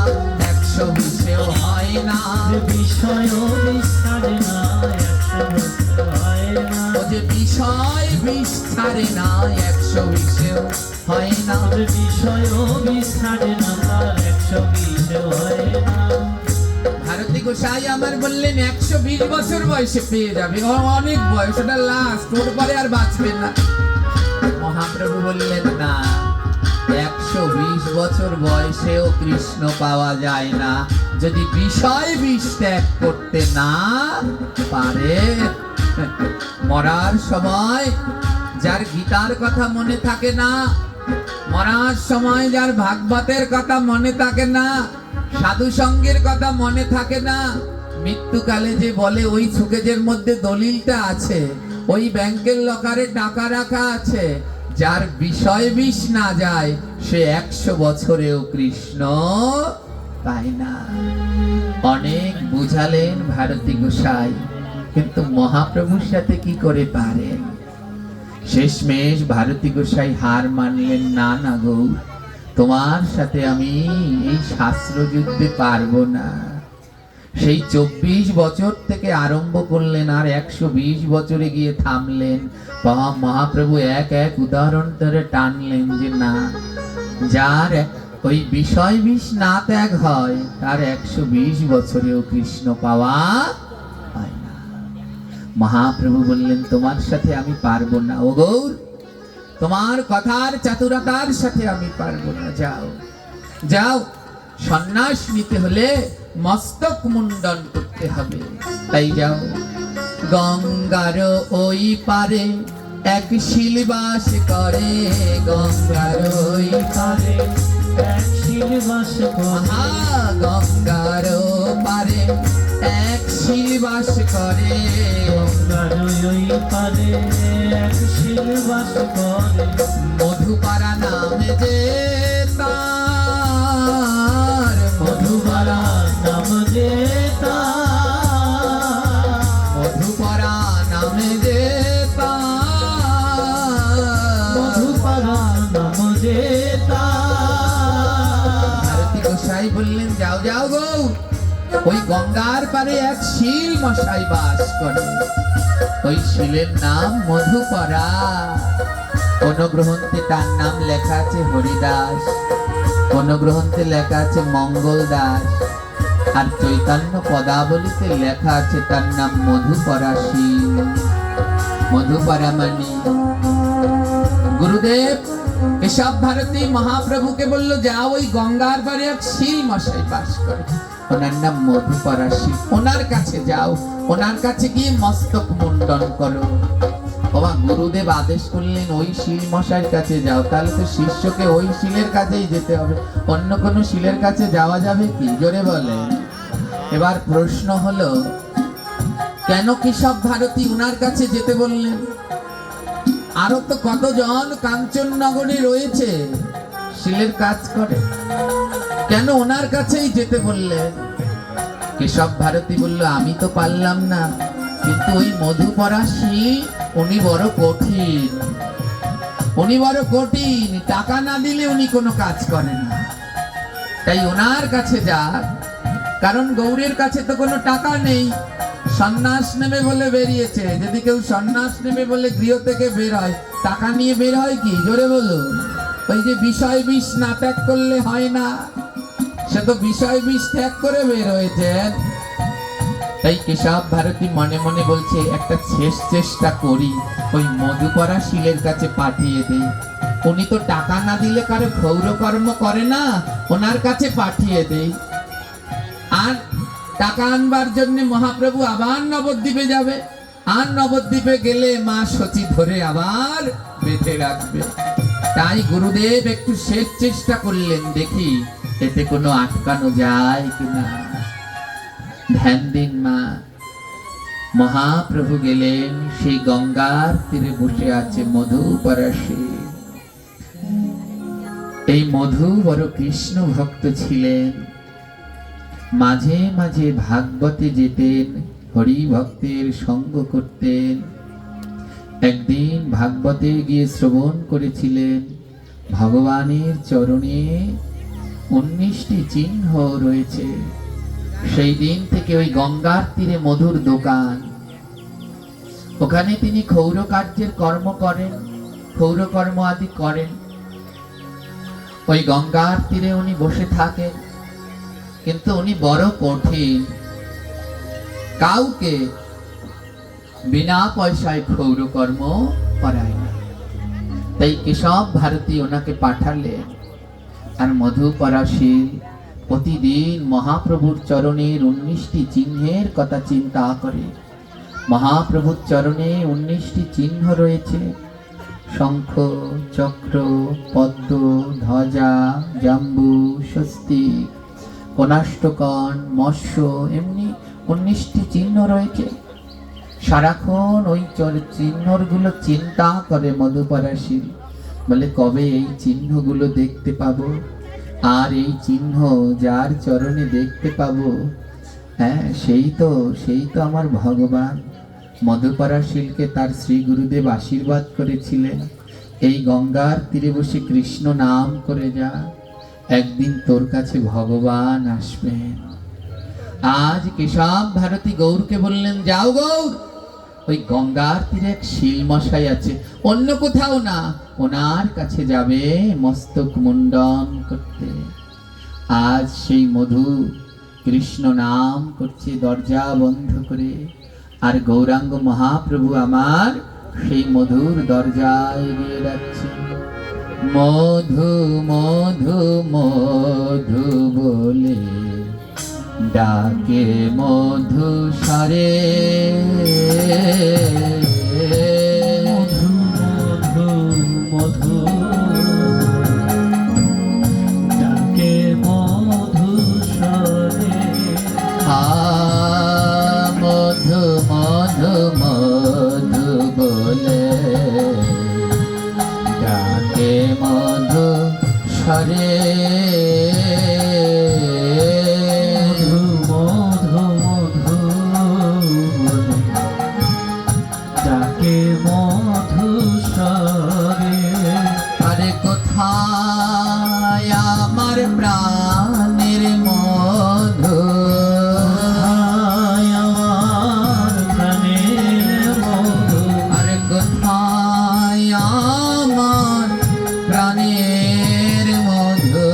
120-এও হয় না, যে বিষয় বিস্তারে না 120 হয় না, ও যে বিষয় বিস্তারে না 120-এও হয় না। যে বিষয় বিস্তারে না 120 হয় না। ভারতী গোসাই আমার বললেন 120 বছর বয়সে পেয়ে যাবে, ও অনেক বয়স, ওটা লাস্ট, ওর পরে আর বাঁচবে না। মহাপ্রভু বললেন না, 120 বছর বয়সেও কৃষ্ণ পাওয়া যায় না যদি বিষয় বিষ ত্যাগ করতে না পারে। মরার সময় যার গীতার কথা মনে থাকে না, মরার সময় যার ভাগবতের কথা মনে থাকে না, সাধু সঙ্গের কথা মনে থাকে না, মৃত্যুকালে যে বলে ওই সুকেজের মধ্যে দলিলটা আছে, ওই ব্যাংকের লকারে টাকা রাখা আছে, যার বিষয় বিষ না যায় সে 100 বছরেও কৃষ্ণ পায় না। অনেক বুঝালেন ভারতী গোসাই, কিন্তু মহাপ্রভুর সাথে কি করে পারেন? শেষমেশ ভারতী গোসাই হার মানলেন, না না গৌর, তোমার সাথে আমি এই শাস্ত্র যুদ্ধে পারবো না। সেই 24 বছর থেকে আরম্ভ করলেন, আর 120 বছরে গিয়ে থামলেন। মহাপ্রভু এক এক উদাহরণ ধরে টানলেন যে না, যার ওই বিষয় বিষ না ত্যাগ হয় তার 120 বছরেও কৃষ্ণ পাওয়া হয় না। মহাপ্রভু বললেন, তোমার সাথে আমি পারবো না ও গৌর, তোমার কথার চাতুরতার সাথে আমি পারবো না, যাও যাও, সন্ন্যাস নিতে হলে মস্তক মুন্ডন করতে হবে, তাই যাও। গঙ্গার ওই পারে এক শিলবাস করে, গঙ্গার ওই পারে এক শিলবাস করে, গঙ্গার পারে এক শিলবাস করে, গঙ্গার ওই পারে এক শিলবাস করে, মধুপাড়া নামে যে তার, মধুবালা নাম যে তার, মধুপাড়া নামে যে তার, মধুপালা নাম যে তার। ভারতী গোসাই বললেন, যাও যাও গো, ওই গঙ্গার পারে এক শিল মশাই বাস করে, ওই শিলের নাম মধুপাড়া। কোন গ্রন্থে তার নাম লেখা আছে হরিদাস, কোন গ্রন্থে লেখা আছে মঙ্গল দাস, আর চৈতন্য পদাবলীতে লেখা আছে তার নাম মধুপাড়া শিল। মধুপাড়া মানে গুরুদেব কেশব ভারতী মহাপ্রভুকে বলল, যাও ওই গঙ্গার পারে এক শিল মশাই বাস করে, ওনার নাম মধুপাড়া শিল, ওনার কাছে যাও, ওনার কাছে গিয়ে মস্তক মুন্ডন করো। বাবা গুরুদেব আদেশ করলেন ওই শিল মশাইয়ের কাছে যাও, তাহলে তো শিষ্যকে ওই শিলের কাছেই যেতে হবে, অন্য কোনো শিলের কাছে যাওয়া যাবে কি? জোরে বলে। এবার প্রশ্ন হলো, কেন কেশব ভারতী ওনার কাছে যেতে বললেন? আরো তো কতজন কাঞ্চননগরে রয়েছে শিলের কাজ করে, কেন ওনার কাছেই যেতে বললেন? কেশব ভারতী বলল, আমি তো পারলাম না, কিন্তু ওই মধুপাড়া শিল উনি বড় কঠিন, উনি বড় কঠিন, টাকা না দিলে উনি কোনো কাজ করে না, তাই ওনার কাছে যাক। কারণ গৌরের কাছে তো কোনো টাকা নেই, সন্ন্যাস নেবে বলে বেরিয়েছে। যদি কেউ সন্ন্যাস নেবে বলে গৃহ থেকে বের হয়, টাকা নিয়ে বের হয় কি? জোরে বলুন। ওই যে বিষয় বিষ না ত্যাগ করলে হয় না, সে তো বিষয় বিষ ত্যাগ করে বের হয়েছেন। তাই কেশব ভারতী মনে মনে বলছে, একটা শেষ চেষ্টা করি, ওই মধুপাড়া শিলের কাছে পাঠিয়ে দেই, উনি তো টাকা না দিলে কারো ক্ষৌরকর্ম করে না, ওনার কাছে পাঠিয়ে দেই। আর টাকা আনবার জন্য মহাপ্রভু আবার নবদ্বীপে যাবে, আর নবদ্বীপে গেলে মা সচি ধরে আবার বেঁধে রাখবে। তাই গুরুদেব একটু শেষ চেষ্টা করলেন, দেখি এতে কোনো আটকানো যায় কিনা। ধ্যান দিন মা। মহাপ্রভু গেলেন, সেই গঙ্গার তীরে বসে আছে মধুপাড়া শিল। এই মধু বড় কৃষ্ণ ভক্ত ছিলেন। মাঝে মাঝে ভাগবতে যেতেন, হরি ভক্তের সঙ্গ করতেন। একদিন ভাগবতে গিয়ে শ্রবণ করেছিলেন ভগবানের চরণে 19টি চিহ্ন রয়েছে। সেই দিন থেকে ওই গঙ্গার তীরে মধুর দোকান, ওখানে তিনি ক্ষৌর কার্যের কর্ম করেন, ক্ষৌর কর্ম আদি করেন। ওই গঙ্গার তীরে উনি বসে থাকেন, কিন্তু উনি বড় কঠিন, কাউকে বিনা পয়সায় ক্ষৌর কর্ম করায় না। তাই কেশব ভারতী ওনাকে পাঠালেন। আর মধুপরাশীল প্রতিদিন মহাপ্রভুর চরণের 19টি চিহ্নের কথা চিন্তা করে। মহাপ্রভুর চরণে 19টি চিহ্ন রয়েছে, শঙ্খ, চক্র, পদ্ম, ধ্বজা, জাম্বু, স্বস্তিক, কোণাষ্টকন, মৎস্য, এমনি 19টি চিহ্ন রয়েছে। সারাক্ষণ ওই চিহ্নগুলো চিন্তা করে মধুপরাশীল, বলে কবে এই চিহ্নগুলো দেখতে পাবো, আর এই চিহ্ন যার চরণে দেখতে পাবো, হ্যাঁ সেই তো আমার ভগবান। মধুপরাশীলকে তার শ্রী গুরুদেব আশীর্বাদ করেছিলেন, এই গঙ্গার তীরে বসে কৃষ্ণ নাম করে যা, একদিন তোর কাছে ভগবান আসবেন। আজ কেশব ভারতী গৌরকে বললেন, যাও গৌর, ওই গঙ্গার তীরে এক শিলমশাই আছে, অন্য কোথাও না, ওনার কাছে যাবে মস্তক মুন্ডন করতে। আজ সেই মধু কৃষ্ণ নাম করছে দরজা বন্ধ করে, আর গৌরাঙ্গ মহাপ্রভু আমার সেই মধুর দরজায় গিয়ে যাচ্ছে। মধু মধু মধু বলে ডাকে মধু সারে, মধু মধু মধু ডাকে মধু সরে, মধু মধু মধু বলে ডাকে মধু সরে, মধু মধু মধু ডাকে মধু সরে। আরে কোথায় আমার প্রাণের মধু, আমার প্রাণের মধু, আরে কোথায় আমার প্রাণের মধু,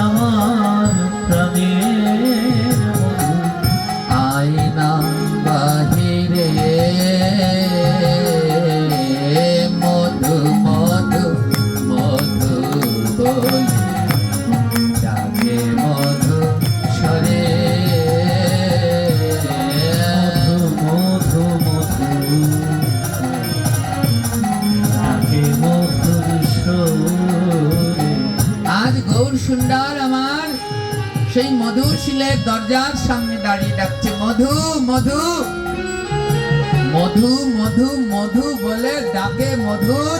আমার প্রাণের মধু, আয়না বাহিরে মধু মধু মধু বলে ডাকে মধু সরে, মধু মধু ডাকে মধুর সরে। আজ গৌর সুন্দর আমার সেই মধুর শিলের দরজার সামনে দাঁড়িয়ে ডাকছে, মধু মধু মধু মধু মধু বলে ডাকে মধুর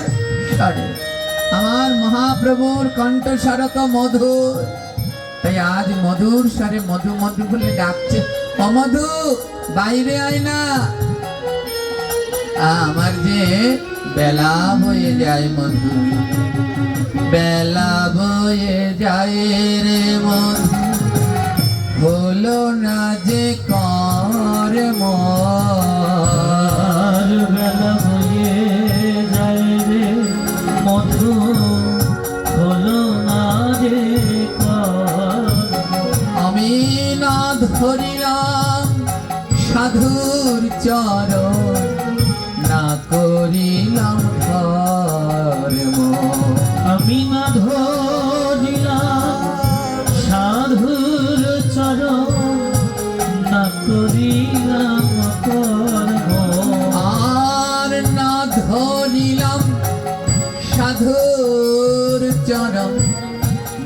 স্বরে। আমার মহাপ্রভুর কণ্ঠস্বর তো মধুর, তাই আজ মধুর স্বরে মধু মধু বলে ডাকছে, অমধু বাইরে আয় না, আমার যে বেলা হয়ে যায় মধু, বেলা বয়ে যায় রে মধু, হলো না যে কর্ম, আর বেলা হয়ে যায় রে মধু, হলো না যে কর্ম। আমি না ধরিলাম সাধুর চরণ, না করিলাম কর্ম, আমি না ধরিলাম সাধুর চরণ, না করিলাম কর্ম। আর না ধরিলাম সাধুর চরণ,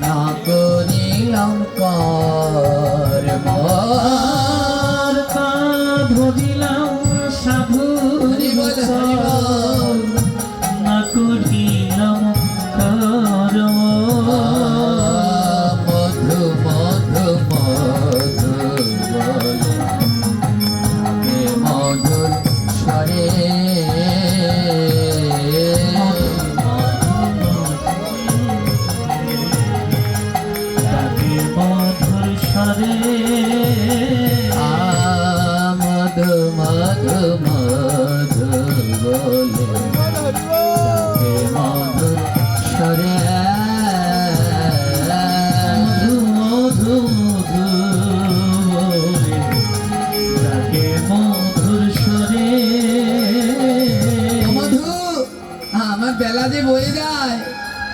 না করিলাম কর্ম, আর তা ধরিলাম সাধুর চরণ, না করিলাম কর্ম। মধু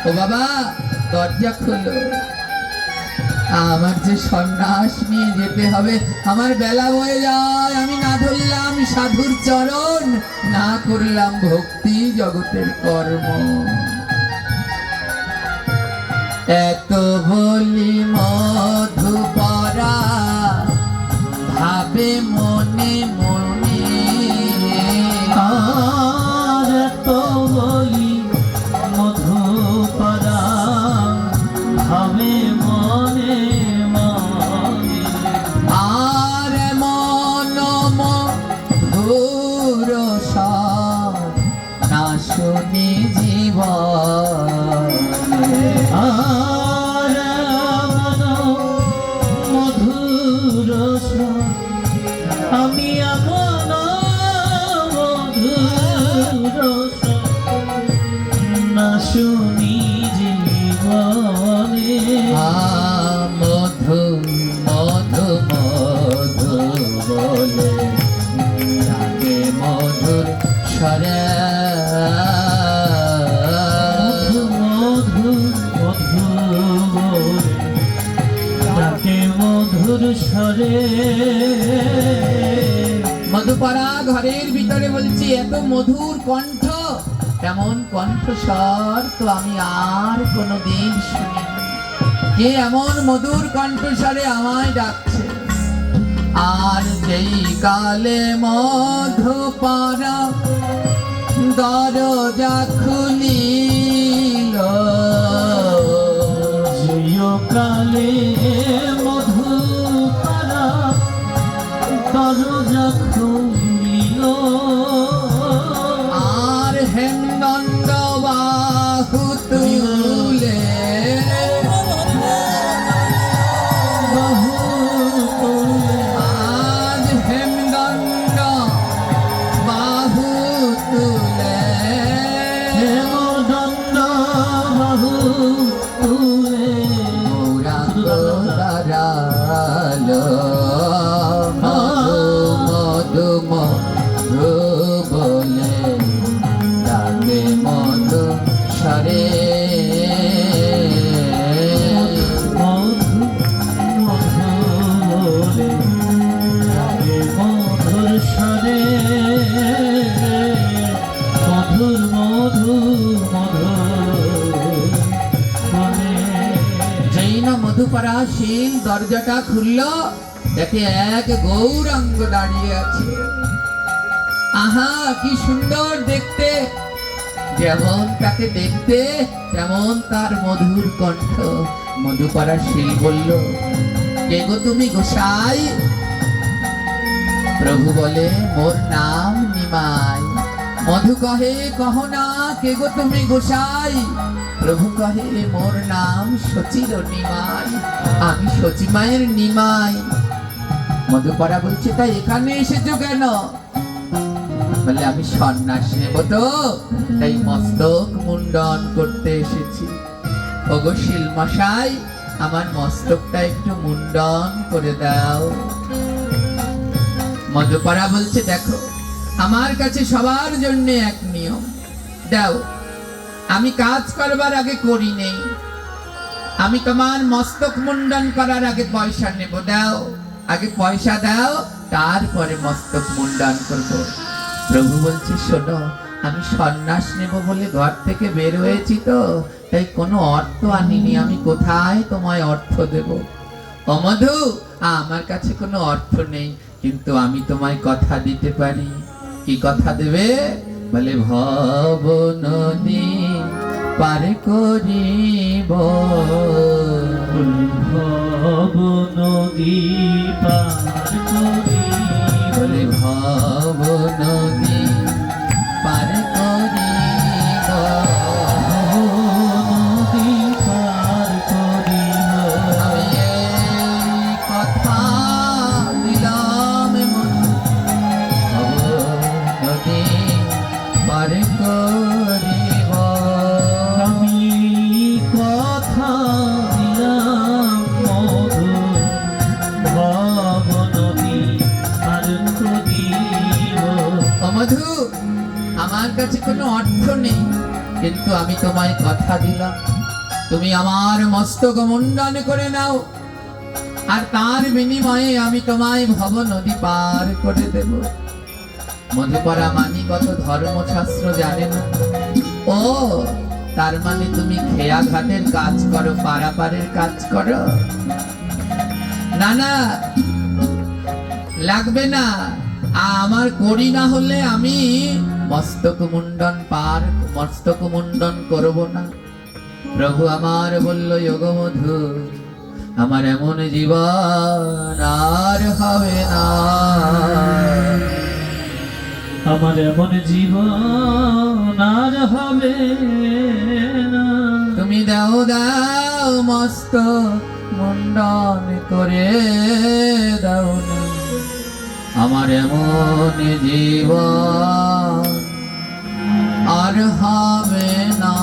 ও বাবা দরজা খুলো, আমার যে সন্ন্যাস নিয়ে যেতে হবে, আমার বেলা বয়ে যায়, আমি না ধরলাম সাধুর চরণ, না করলাম ভক্তি জগতের কর্ম। এত বলি মধুপরা ভাবে মনে মনে, আর এত বলি মধুপরা ভাবে মনে মনে, আর মন মধুর স্বর না শুনি জীবনে। আর মন মধুর স্বর আমি আমন মধুর স্বর না শুনি জীবনে। মধু মধু মধু বলে ডাকে মধুর স্বরে, মধু মধু বলে ডাকে মধুর স্বরে। মধুপাড়া ঘরের ভিতরে বলছি, এত মধুর কণ্ঠ, এমন কণ্ঠস্বর তো আমি আর কোনোদিন শুনিনি। কে এমন মধুর কণ্ঠস্বরে আমায় ডাকছে? আর যেই কালে মধুপাড়া দরজা খুলিল, জিও কালে মধুপাড়া দরজা খুলিল, আর হেমদণ্ড বাহু তুলে বাহু তুলে, আজ হেমদণ্ড বাহু তুলে হেমদণ্ড বাহু তুলে, দাঁড়ালো মধু মধু মধু বলে ডাকে মধু স্বরে। মধু মধু বলে ডাকে মধুর স্বরে, মধুর মধু মধু বলে। যেই না মধুপাড়া শীল দরজাটা খুলল, দেখে এক গৌরাঙ্গ দাঁড়িয়ে আছে। আহা কি সুন্দর দেখতে, যেমন তাকে দেখতে তেমন তার মধুর কণ্ঠ। মধুপাড়া শীল বলল, কে গো তুমি গোসাই? প্রভু বলে, মোর নাম নিমাই। মধু কহে, কহ না কে গো তুমি গোসাই? প্রভু কহে, মোর নাম শচীর নিমাই, আমি শচী মায়ের নিমাই। মধুপাড়া বলছে, তাই এখানে এসেছো কেন? বলে, আমি সন্ন্যাস নেব তো, তাই মস্তক মুন্ডন করতে এসেছি। ওগো শিলমশাই, আমার মস্তকটা একটু মুন্ডন করে দাও। মধুপাড়া বলছে, দেখো আমার কাছে সবার জন্য এক নিয়ম, দাও। আমি কাজ করবার আগে করি নেই, আমি তোমার মস্তক মুন্ডন করার আগে পয়সা নেব, দাও। আগে পয়সা দাও, তারপরে মস্তক মুন্ডন করব। প্রভু বলছে, শোনো, আমি সন্ন্যাস নেব বলে ঘর থেকে বের হয়েছি তো, তাই কোনো অর্থ আনিনি, আমি কোথায় তোমায় অর্থ দেব? ও মধু, আমার কাছে কোনো অর্থ নেই, কিন্তু আমি তোমায় কথা দিতে পারি। কি কথা দেবে? বলে, ভব নদী পার করিব, ভব নদী পার করিব, বলে ভব নদী পার করিব, নদী পার করিব। আমি এই কথা দিলাম মন, ভব নদী পার করিব। আমি কথা দিলাম মধু, ভব নদী পার করিব। ও মধু, আমার কাছে কোনো অর্থ নেই, কিন্তু আমি তোমায় কথা দিলাম, তুমি আমার মস্তক মুন্ডন করে নাও, আর তার বিনিময়ে আমি তোমায় ভব নদী পার করে দেব। মধুপরা মানিকত ধর্মশাস্ত্র জানে না। ও, তার মানে তুমি খেয়া ঘাটের কাজ করো, পারাপারের কাজ করো? না না, লাগবে না। আমার করি না হলে আমি মস্তক মুন্ডন করব না। প্রভু আমার বলল, যোগ মধু, আমার এমন জীবন আর হবে না। আমার এমন জীবন আর হবে না। তুমি দাও দাও মস্তক মুন্ডন করে দাও না, আমার এমন জীবন আর হবে না।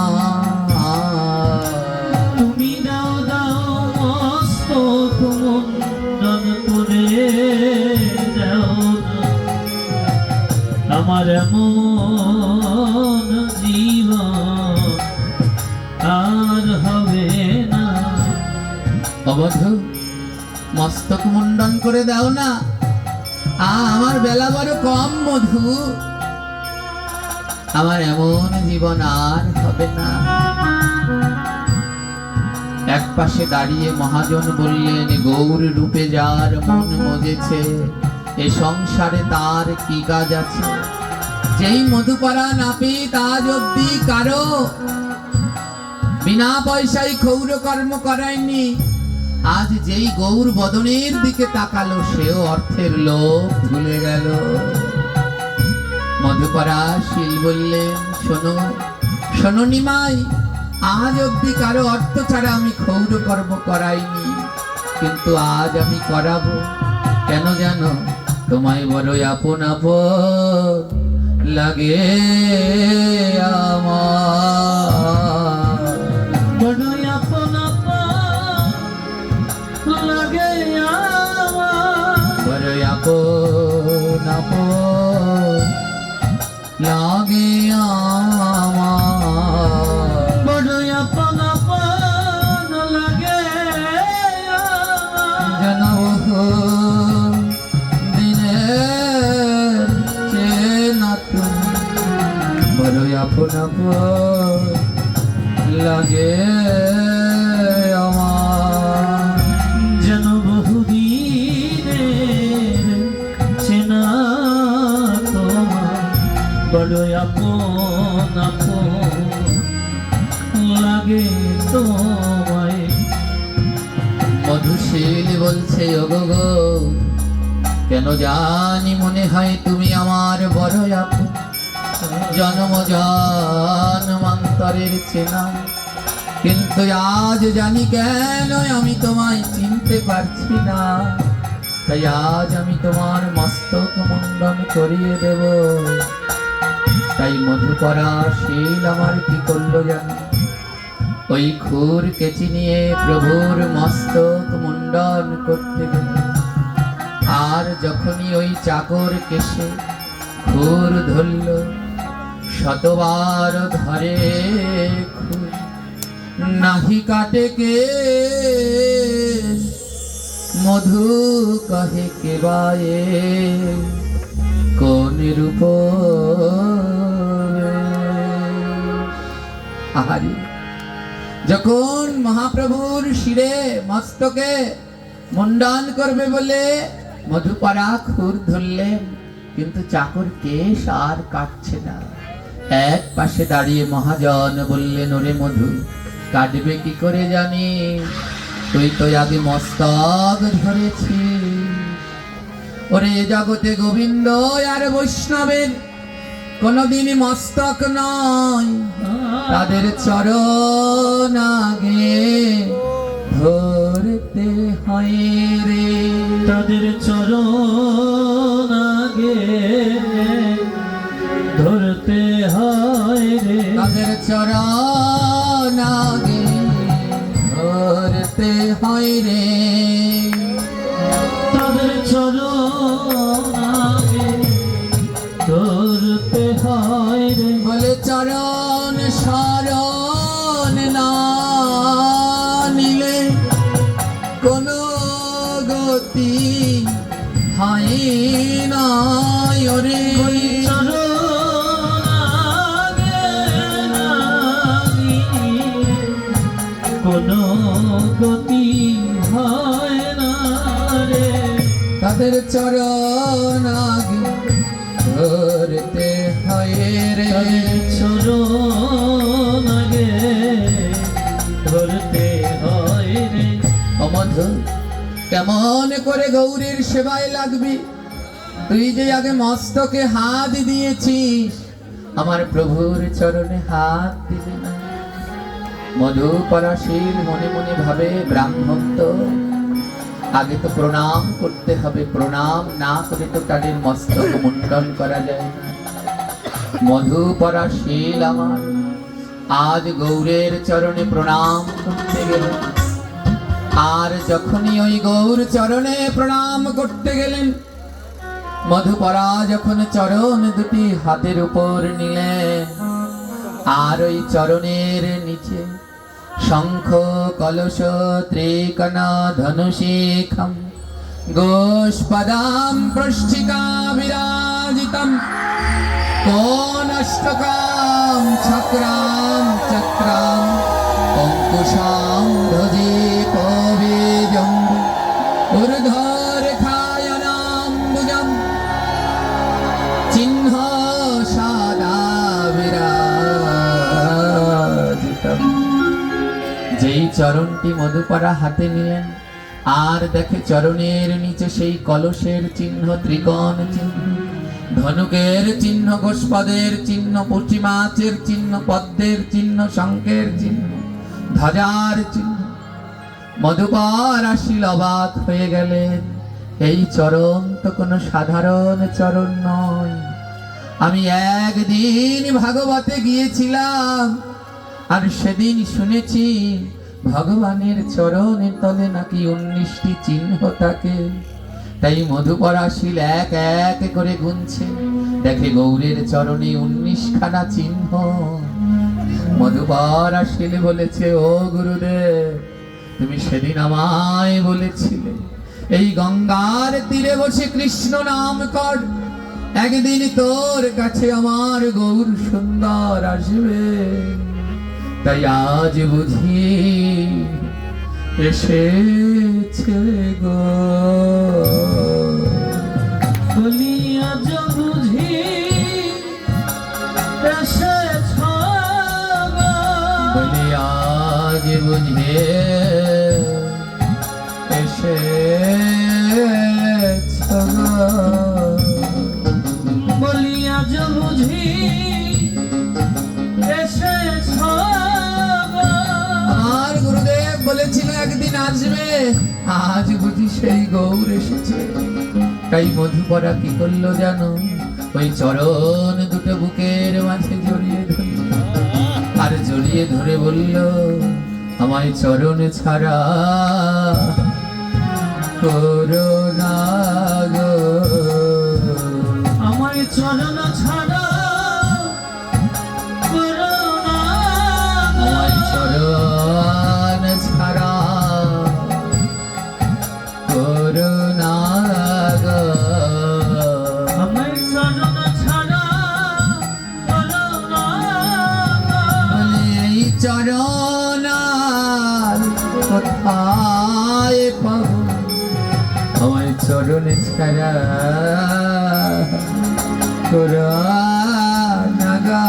তুমি দাও দাও মস্তক মুন্ডন করে দাও না, আমার এমন জীবন আর হবে না। অবধু, মস্তক মুন্ডন করে দাও না, আমার বেলা বড় কম মধু, আমার এমন জীবন আর হবে না। এক পাশে দাঁড়িয়ে মহাজন বললেন, গৌর রূপে যার মন মজেছে, এ সংসারে তার কি কাজ আছে? যেই মধুপারা নাপিত আজ অব্দি কারো বিনা পয়সায় ক্ষৌর কর্ম করায়নি, আজ যেই গৌর বদনের দিকে তাকালো, সেও অর্থের লোভ ভুলে গেল। মধুপারা শীল বললেন, শোনো শোনো নিমাই, আজ অব্দি কারো অর্থ ছাড়া আমি ক্ষৌর কর্ম করাইনি, কিন্তু আজ আমি করাবো। কেন জানো? তোমায় বড়ই আপন আপন লাগে আমার, বড়ই আপন আপন লাগে আমার, বড়ই আপন আপন লাগে আমার, বড়ই আপন আপন লাগে আমার। জানাবো দিনের চেনা তুমি, বড়ই আপন আপন লাগে আমার। যেন বহুদিনের চেনা তোমার, বড়ই আপন আপন লাগে তোমায়। মধুশীল বলছে, ওগো গো, কেন জানি মনে হয় তুমি আমার বড় আপন, জন্ম জন্মান্তরের চেনা, কিন্তু আজ জানি কেন আমি তোমায় চিনতে পারছি না। তাই আজ আমি তোমার মস্তক মুন্ডন করিয়ে দেব। তাই মধুকরা শীল আমার কি করলো জানো? ওই খুর কেচি নিয়ে প্রভুর মস্তক মুন্ডন করতে গেল, আর যখনই ওই চাকর কেশে খুর ধরল, শতবার ধরে খুর, নাহি কাটে কে মধু কহে কে বায়ে কোন রূপ। আহারি, যখন মহাপ্রভুর শিরে মস্তকে মুন্ডন করবে বলে মধুপারা খুর ধরলেন, কিন্তু চাকর কেশ আর কাটছে না। এক পাশে দাঁড়িয়ে মহাজন বললেন, ওরে মধু, কাটবে কি করে জানি, তুই তো আগে মস্তক ধরেছি। ওরে জগতে গোবিন্দ আর বৈষ্ণবের কোনদিন মস্তক নয়, তাদের চরণ আগে ধরতে হয় রে, তাদের চরণ আগে ধরতে হয় রে, তাদের চরণ আগে ধরতে হয় রে, তাদের চরণ আগে ধরতে হয় রে। বলে চরণ শরণ না কোনো গতি হয় না রে, তাদের চরণ আগে ধরতে হয় রে। তাদের চরণ আগে ধরতে হয় রে। অমধু কেমন করে গৌরীর সেবায় লাগবি? তুই যে আগে মস্তকে হাত দিয়েছিস, আমার প্রভুর চরণে হাত দিবি না? মধু পরাশীল মনে মনে ভাবে, ব্রাহ্মণ তো আগে তো প্রণাম করতে হবে, প্রণাম না করে তো তাদের মস্তক মুন্ডন করা যায় না। মধু পরাশীল আমার আজ গৌরের চরণে প্রণাম করতে গেলেন, আর যখনই ওই গৌর চরণে প্রণাম করতে গেলেন, মধুপরা যখন চরণ দুটি হাতের উপর নিলেন, আর ওই চরণের নিচে শঙ্খ কলস ত্রিকণা ধনুশিখম গোষ্পদাম পৃষ্ঠিকা বিরাজিতম কোনষ্টকাম চক্রাম চক্রাম অঙ্কুশাম ধ্বজে কবিজম ঊর্ধ্বরেখায়নাম্বুজম চিহ্ন সাদা বিরাজিতম। যেই চরণটি মধুপরা হাতে নিলেন, আর দেখে চরণের নিচে সেই কলসের চিহ্ন, ত্রিকোণ চিহ্ন, ধনুকের চিহ্ন, গোষ্পদের চিহ্ন, পুঁটি মাছের চিহ্ন, পদ্মের চিহ্ন, শঙ্খের চিহ্ন, ধ্বজার চিহ্ন। মধুপরাশীল অবাক হয়ে গেলেন, এই চরণ তো কোনো সাধারণ চরণ নয়। আমি একদিন ভাগবতে গিয়েছিলাম, আর সেদিন শুনেছি ভগবানের চরণের তলে নাকি 19টি চিহ্ন থাকে। তাই মধুপরাশীল এক এক করে গুনছে, দেখে গৌরের চরণে 19খানা চিহ্ন। মধুপরাশীল বলেছে, ও গুরুদেব, তুমি সেদিন আমায় বলেছিলে এই গঙ্গার তীরে বসে কৃষ্ণ নাম কর, একদিন তোর কাছে আমার গৌর সুন্দর আসবে। তাই আজ বুঝি এসেছে গো, বলি আজ বুঝি এসেছ গো, বলি আজ বুঝে এসেছ গো, বলি আজ বুঝি এসেছ গো। আমার গুরুদেব বলেছিল একদিন আসবে, আজ বুঝি সেই গৌর এসেছে। তাই মধুপরা কি করলো জানো? ওই চরণ দুটো বুকের মাঝে জড়িয়ে ধরল, আর জড়িয়ে ধরে বলল, আমায় চরণ ছাড়া করো না গো, আমায় চরণ ছাড়া করো না গো। আমায় চরণ ছাড়া করো না গো। আমায় চরণ ছাড়া করো না গো। বলে এই চরণ আর কোথায় পাবো, আমায় চরণ ছাড়া করো না গো।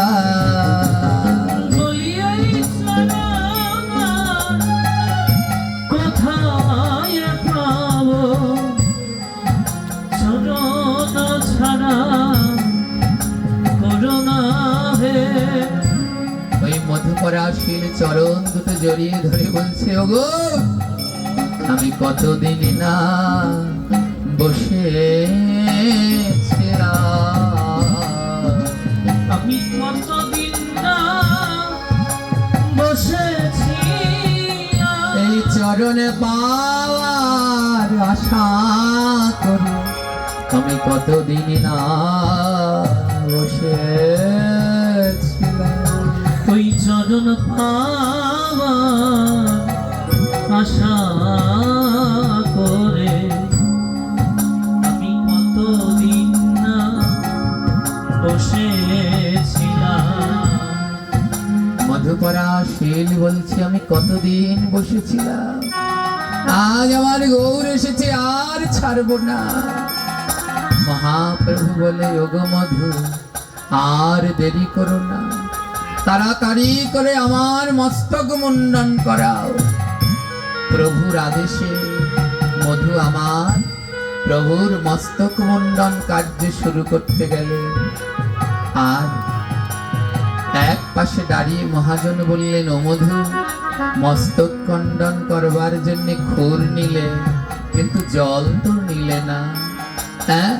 বলি এই চরণ কোথায় পাবো, চরণ ছাড়া করো না হে। ওই মধুপরাশীল চরণ দুটো জড়িয়ে ধরে বলছে, ওগো আমি কতদিন না বসেছিলাম, আমি কতদিন না বসেছি এই চরণে পাওয়ার আশা করি, আমি কতদিন না বসেছিলাম। ওই চরণ পাওয়ার আশা করে আমি কতদিন না বসেছিলাম। মধুপরাশীল বলছে, আমি কত এতদিন বসেছিলাম, আজ আমার গৌর এসেছে, আর ছাড়বো না। মহাপ্রভু বলে, ওগো মধু, আর দেরি করো না, তাড়াতাড়ি করে আমার মস্তক মুন্ডন করাও। প্রভুর আদেশে মধু আমার প্রভুর মস্তক মুন্ডন কার্য শুরু করতে গেলে। আর এক পাশে দাঁড়িয়ে মহাজন বললেন, ও মধু, মস্তক খণ্ডন করবার জন্য খুর নিলে, কিন্তু জল তো নিলে না। হ্যাঁ,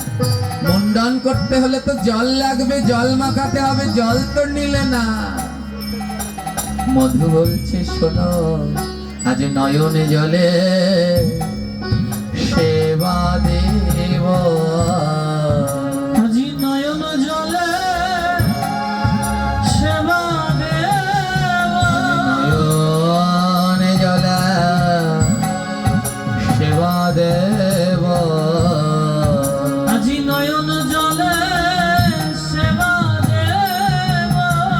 মুন্ডন করতে হলে তো জল লাগবে, জল মাখাতে হবে, জল তো নিলে না। মধু বলছে, শোনো, আজ নয়নে জলে সেবা দেব, আজি নয়ন জলে সেবা দেব, নয়নে জলে সেবা দেব। আজি নয়ন জলে সেবা দেব।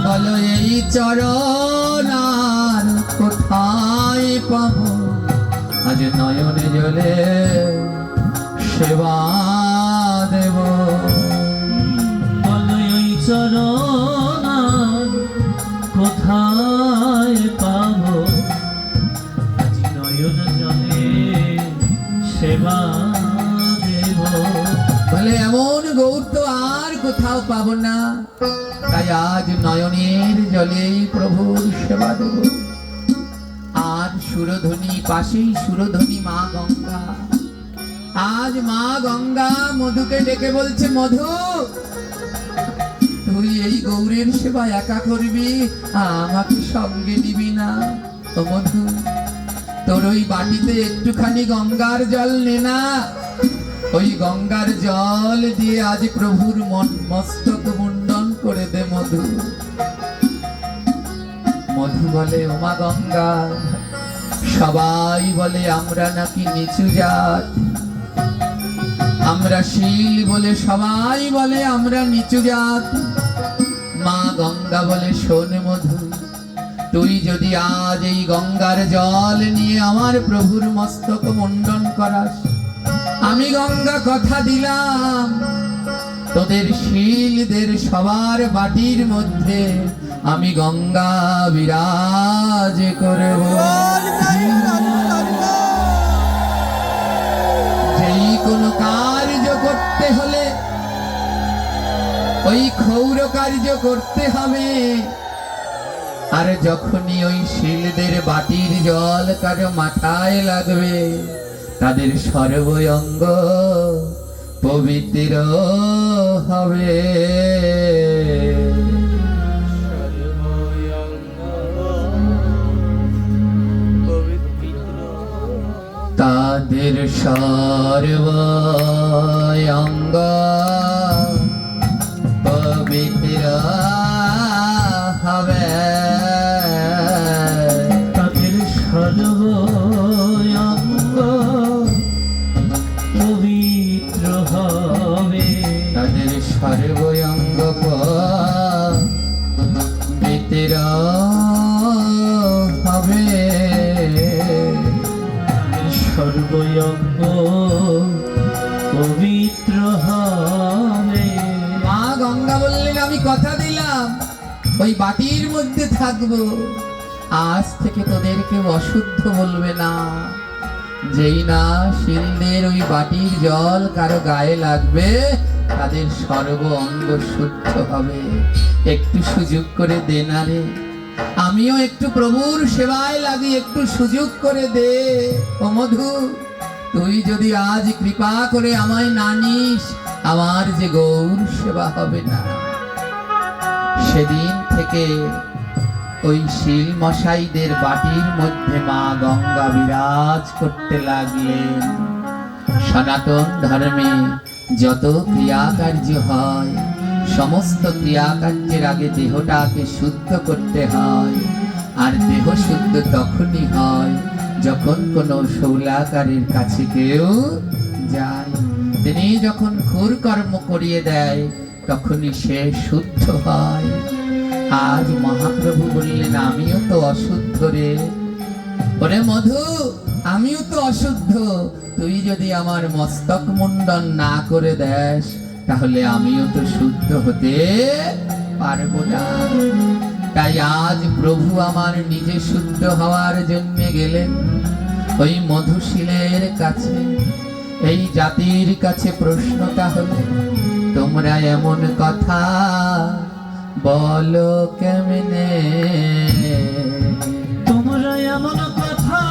বলো এই চরণ আর কোথায় পাবো, আজ নয়নে জলে সেবা দেব। বলো এই চরণ আর কোথায় পাবো, আজি নয়ন জলে সেবা দেব। বলে এমন গৌর তো আর কোথাও পাবো না, তাই আজ নয়নের জলে প্রভুর সেবা দেব। আর সুরধ্বনি, পাশেই সুরধ্বনি মা গঙ্গা। আজ মা গঙ্গা মধুকে ডেকে বলছে, মধু, তুই এই গৌরের সেবা একা করবি, আমাকে সঙ্গে নিবি না? ও মধু, তোর ওই বাটিতে একটুখানি গঙ্গার জল নে না, ওই গঙ্গার জল দিয়ে আজ প্রভুর মস্তক মুন্ডন করে দে মধু। মধু বলে, ওমা গঙ্গা, সবাই বলে আমরা নাকি নিচু জাত, আমরা শীল বলে সবাই বলে আমরা নিচু জাত। মা গঙ্গা বলে, শোন মধু, তুই যদি আজ এই গঙ্গার জল নিয়ে আমার প্রভুর মস্তক মুন্ডন করাস, আমি গঙ্গা কথা দিলাম, তোদের শীলদের সবার বাটির মধ্যে আমি গঙ্গা বিরাজ করব। যেই কোনো কার্য করতে হলে ওই ক্ষৌর কার্য করতে হবে, আর যখনই ওই শীলদের বাটির জল কারো মাথায় লাগবে, তাদের সর্বঙ্গ পবিত্র হবে। তাদের সর্বঙ্গ পবিত্র হবে, তাদের সর্বঙ্গ পবিত্র হবে, তাদের সর্বঙ্গ পবিত্র হবে, সর্বঙ্গ পবিত্র হবে। মা গঙ্গা বললেন, আমি কথা দিলাম ওই বাটির মধ্যে থাকবো, আজ থেকে তোদের কেউ অশুদ্ধ বলবে না। যেই না শিলদের ওই বাটির জল কারো গায়ে লাগবে, তাদের সর্ব অঙ্গ শুদ্ধ হবে। একটু সুযোগ করে দে না রে, আমিও একটু প্রভুর সেবায় লাগি, একটু সুযোগ করে দে। ও মধু, তুই যদি আজ কৃপা করে আমায় না নিস, আমার যে গৌর সেবা হবে না। সেদিন থেকে ওই শিল মশাইদের বাটির মধ্যে মা গঙ্গা বিরাজ করতে লাগলেন। সনাতন ধর্মে যত ক্রিয়াকার্য হয়, সমস্ত ক্রিয়াকার্যের আগে দেহটাকে শুদ্ধ করতে হয়, আর দেহ শুদ্ধ তখনই হয় যখন কোনো শৌলাকারের কাছে কেউ যায়। তিনি যখন ঘোর কর্ম করিয়ে দেয়, তখনই সে শুদ্ধ হয়। আজ মহাপ্রভু বললেন, আমিও তো অশুদ্ধ রে, বলে মধু, আমিও তো অশুদ্ধ, তুই যদি আমার মস্তক মুন্ডন না করে দেস তাহলে আমিও তো শুদ্ধ হতে পারবো না। তাই আজ প্রভু আমার নিজে শুদ্ধ হওয়ার জন্য গেলেন ওই মধুশীলের কাছে। এই জাতির কাছে প্রশ্নটা হলো, তোমরা এমন কথা বলো কেমনে? তোমরা এমন কথা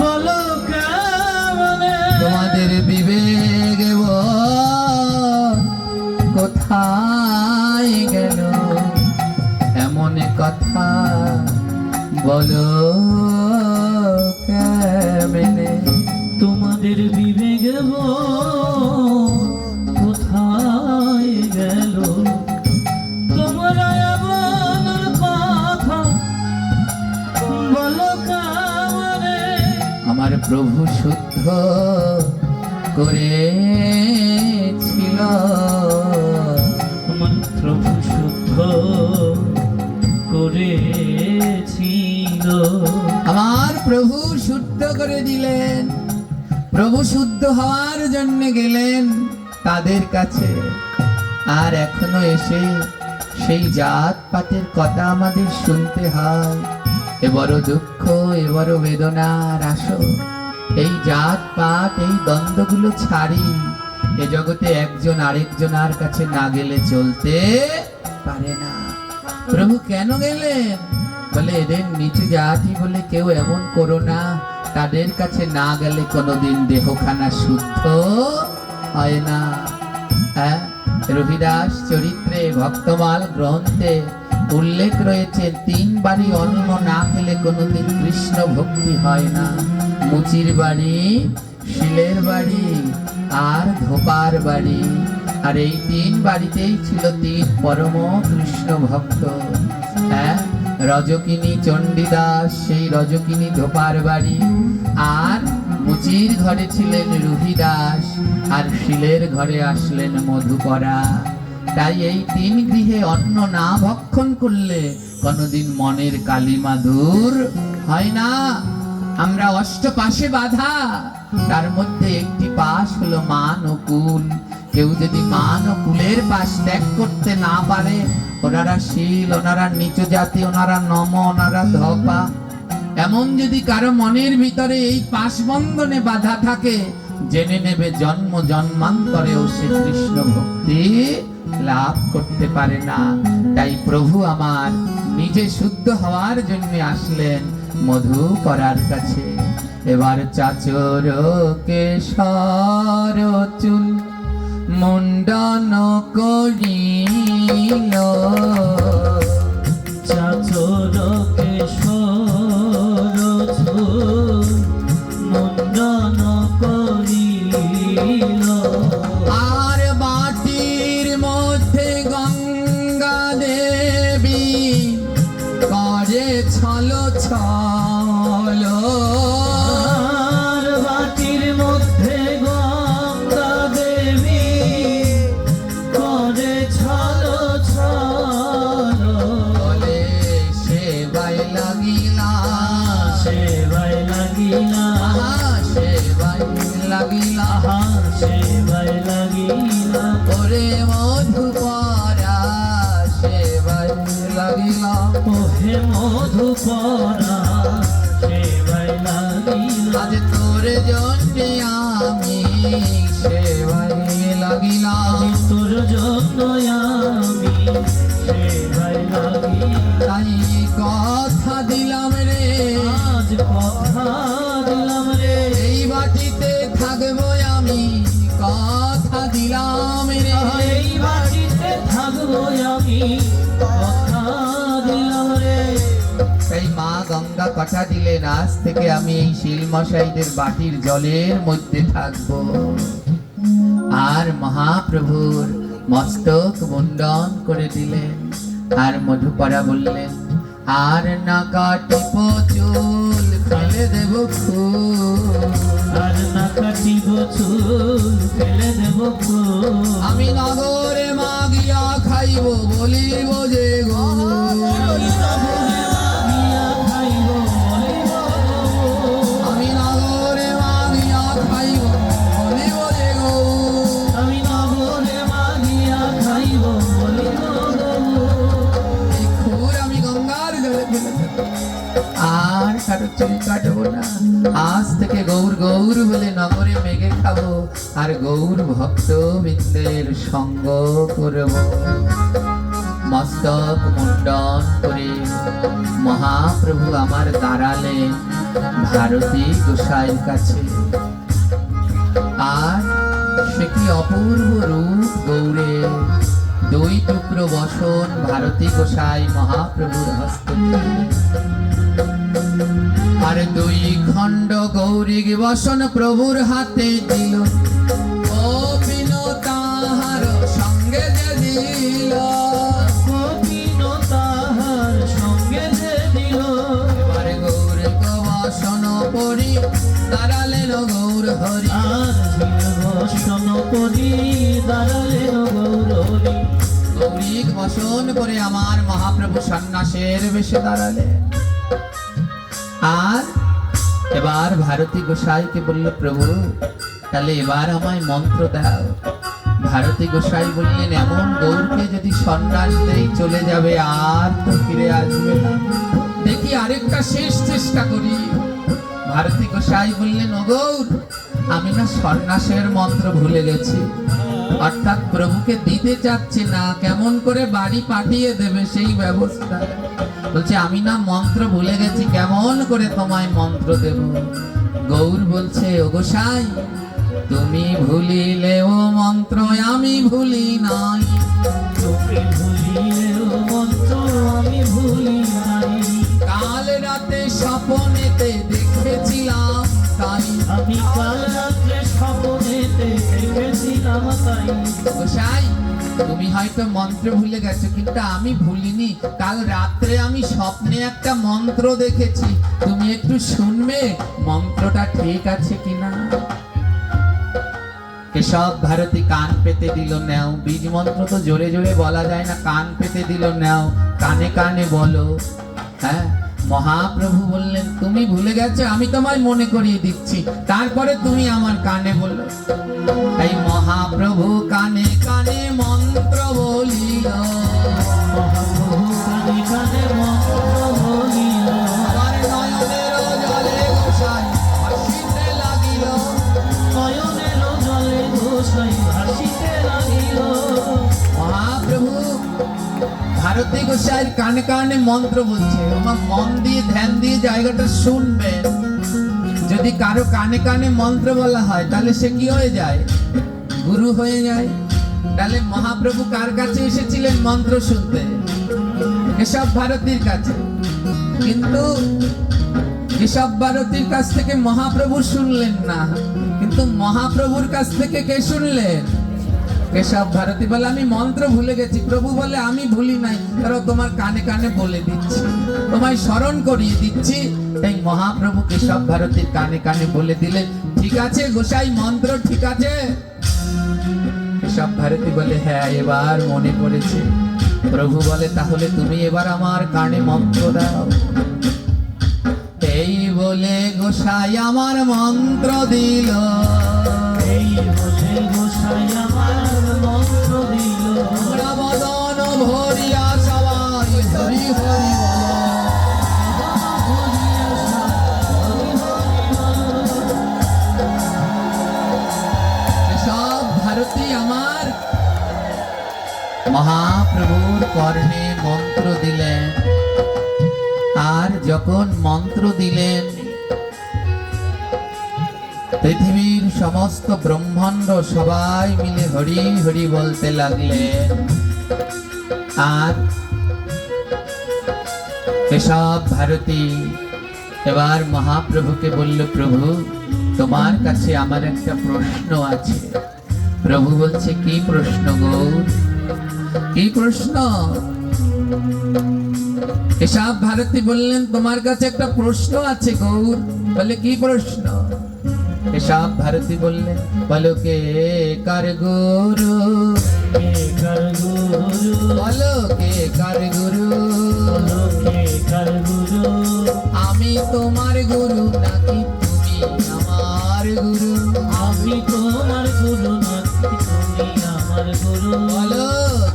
বলো কেমনে? তোমাদের বিবেক কোথায় গেল? এমন কথা বলো কেমনে? তোমাদের বিবেক কোথায় গেল? তোমরা এমন কথা বলো কেমনে? আমার প্রভু শুদ্ধ করেছিল, আমার প্রভু শুদ্ধ করেছিল। আমার প্রভু শুদ্ধ করে দিলেন। প্রভু শুদ্ধ হওয়ার জন্য গেলেন তাদের কাছে, আর এখনো এসে সেই জাত পাতের কথা আমাদের শুনতে হয়। এ বড় দুঃখ, এ বড় বেদনার আসো। এই জাত পাত, এই দ্বন্দ্বগুলো ছাড়ি। এ জগতে একজন আরেকজনের কাছে না গেলে চলতে পারে না। প্রভু কেন গেলেন? বলে এদের নিচু জাতি বলে কেউ এমন করো না, তাদের কাছে না গেলে কোনোদিন দেহখানা শুদ্ধ হয় না। হ্যাঁ, রবিদাস চরিত্রে ভক্তমাল গ্রন্থে উল্লেখ রয়েছে, 3 বাড়ি অন্ন না খেলে কোনোদিন কৃষ্ণ ভক্তি হয় না। মুচির বাড়ি, শিলের বাড়ি আর ধোপার বাড়ি। আর এই 3 বাড়িতেই ছিল 3 পরম কৃষ্ণ ভক্ত। হ্যাঁ, রজকিনী চণ্ডীদাস সেই রজকিনী ধোপার বাড়ি, আর মুচির ঘরে ছিলেন রুহিদাস, আর শিলের ঘরে আসলেন মধুকরা। তাই এই 3 গৃহে অন্ন না ভক্ষণ করলে কোনোদিন মনের কালিমা দূর হয় না। আমরা অষ্টপাশে বাঁধা, তার মধ্যে একটি পাশ হলো মান ও কুল। কেউ যদি মান ও কুলের পাশ ত্যাগ করতে না পারে, ওনারা শীল, ওনারা নিচু জাতি, ওনারা নম, ওনারা ধপা, এমন যদি কারো মনের ভিতরে এই পাশ বন্ধনে বাধা থাকে, জেনে নেবে জন্ম জন্মান্তরেও সে কৃষ্ণ ভক্তি লাভ করতে পারে না। তাই প্রভু আমার নিজে শুদ্ধ হওয়ার জন্য আসলেন মধু করার কাছে। এবার চাচর কেশর চুল মুন্ডন করিল, চাচর কেশর চুল মুন্ডন করিল। আর বাটির মধ্যে গঙ্গা দেবী করে ছল ছল। আর বাটির মধ্যে গঙ্গা দেবী করে ছল ছল। বলে সেবাই লাগিলা, সেবাই লাগিলা, সেবাই লাগিলা, সেবাই লাগিলা। ওরে মধুপরা সেবাই লাগিলা। ওহে মধুপরা সেবাই লাগিলা। আজ তোর জন্যে আমি সেবাই লাগিলাম, তোর জন্য আমি সেবাই লাগিলা। তাই কথা দিলাম রে, আজ কথা দিলাম রে, এই বাটিতে থাকবো আমি, কথা দিলাম রে। এই বাটিতে থাকবো আমি, কথা দিলাম রে। তাই মা গঙ্গা কথা দিলেন, আজ থেকে আমি এই শিলমশাইদের বাটির জলের মধ্যে থাকবো। আর মহাপ্রভুর মস্তক মুন্ডন করে দিলেন। আর মধুপরা বললেন, আর না কাটিব চুল, ফেলে দেব ফুল। আর না কাটিব চুল, ফেলে দেব ফুল। আমি নগরে মাগিয়া খাইব, বলিব যে গো। আমি নগরে মাগিয়া খাইব, আর কারো চুল কাটবো না, আজ থেকে গৌর গৌর বলে নগরে মেঘে খাবো, আর গৌর ভক্ত বৃন্দের সঙ্গ করব। মস্তক মুন্ডন করে মহাপ্রভু আমার দাঁড়ালেন ভারতী গোসাইয়ের কাছে। আর সে কি অপূর্ব রূপ গৌরের, দুই টুকরো বসন ভারতী গোসাই মহাপ্রভুর হস্তে, আর দুই খণ্ড গৌরী বসন প্রভুর হাতে দিল। ও বিনো তাহার সঙ্গে যে দিল, গোপীন তাহার সঙ্গে যে দিল। এবার গৌর বসন পরি দাঁড়ালেন গৌর হরি। আর বসন করি দাঁড়ালেন গৌর হরি। গৌরীক বসন করে আমার মহাপ্রভু সন্ন্যাসের বেশে দাঁড়ালেন। আর এবার ভারতী গোসাইকে বলল, প্রভু তাহলে এবার আমায় মন্ত্র দাও। ভারতী গোসাই বললেন, এমন গৌরকে যদি সন্ন্যাস দেই চলে যাবে, আর তো ফিরে আসবে না, দেখি আরেকটা শেষ চেষ্টা করি। ভারতী গোসাই বললেন, ও গৌর, আমি না সন্ন্যাসের মন্ত্র ভুলে গেছি, অর্থাৎ প্রভুকে দিতে চাচ্ছে না, কেমন করে বাড়ি পাঠিয়ে দেবে সেই ব্যবস্থা। বলছে, আমি না মন্ত্র ভুলে গেছি, কেমন করে তোমায় মন্ত্র দেব। গৌর বলছে, ও গোসাই, তুমি ভুলিলেও মন্ত্র আমি ভুলি নাই। তুমি ভুলিলেও মন্ত্র আমি ভুলি নাই। কাল রাতে স্বপনেতে দেখেছিলাম তাই। আমি কাল রাত্রে স্বপ্নেতে দেখেছিলাম তাই। গোসাই, তুমি হয়তো মন্ত্র ভুলে গেছো, কিন্তু আমি ভুলিনি। কাল রাত্রে আমি স্বপ্নে একটা মন্ত্র দেখেছি, তুমি একটু শুনবে মন্ত্রটা ঠিক আছে কিনা। কেশব ভারতী কান পেতে দিল, নেও। বীজ মন্ত্র তো জোরে জোরে বলা যায় না, কান পেতে দিল, নেও, কানে কানে বলো। হ্যাঁ, মহাপ্রভু বললেন, তুমি ভুলে গেছো, আমি তোমায় মনে করিয়ে দিচ্ছি, তারপরে তুমি আমার কানে বলো। তাই মহাপ্রভু কানে কানে মন্ত্র বলিল। মহাপ্রভু কানে কানে মন্ত্র বলিল। আমার নয়নের জলে গোসাই ভাসিতে লাগিল। নয়নের জলে গোসাই ভাসিতে লাগিল। মহাপ্রভু ভারতী গোসাইয়ের কানে কানে মন্ত্র বলছে, আমার মন দিয়ে ধ্যান দিয়ে জায়গাটা শুনবেন। যদি কারো কানে কানে মন্ত্র বলা হয় তাহলে সে কি হয়ে যায়? গুরু হয়ে যায়। তাহলে মহাপ্রভু কার কাছে এসেছিলেন মন্ত্র শুনতে? কেশব ভারতীর কাছে। কিন্তু কেশব ভারতীর কাছ থেকে মহাপ্রভু শুনলেন না, কিন্তু মহাপ্রভুর কাছ থেকে কে শুনলেন? কেশব ভারতী বলে, আমি মন্ত্র ভুলে গেছি। প্রভু বলে, আমি ভুলি নাই, তারা তোমার কানে কানে বলে দিচ্ছি, তোমায় স্মরণ করিয়ে দিচ্ছি। তাই মহাপ্রভু কেশব ভারতীর কানে কানে বলে দিলেন, ঠিক আছে গোসাই, মন্ত্র ঠিক আছে। কেশব ভারতী বলে, হ্যাঁ এবার মনে পড়েছে। প্রভু বলে, তাহলে তুমি এবার আমার কানে মন্ত্র দাও। এই বলে গোসাই আমার মন্ত্র দিল। এই বলে গোসাই আমার মন্ত্র দিল। বদন ভরিয়া সবাই হরি হরি সব ভারতী আমার মহাপ্রভুর কর্ণে মন্ত্র দিলেন। আর যখন মন্ত্র দিলেন, পৃথিবীর সমস্ত ব্রহ্মাণ্ড সবাই মিলে হরি হরি বলতে লাগলেন। আর কেশব ভারতী এবার মহাপ্রভুকে বলল, প্রভু তোমার কাছে আমার একটা প্রশ্ন আছে। প্রভু বলছে, কি প্রশ্ন গৌর? কি প্রশ্ন? কেশব ভারতী বললেন, তোমার কাছে একটা প্রশ্ন আছে গৌর। বলে, কি প্রশ্ন? কেশব ভারতী বললেন, বলো কে কার গুরু? কে কার গুরু? বলো কে কার গুরু? বলো কে কার গুরু? আমি তোমার গুরু নাকি তুমি আমার গুরু? আমি তোমার গুরু নাকি তুমি আমার গুরু? বলো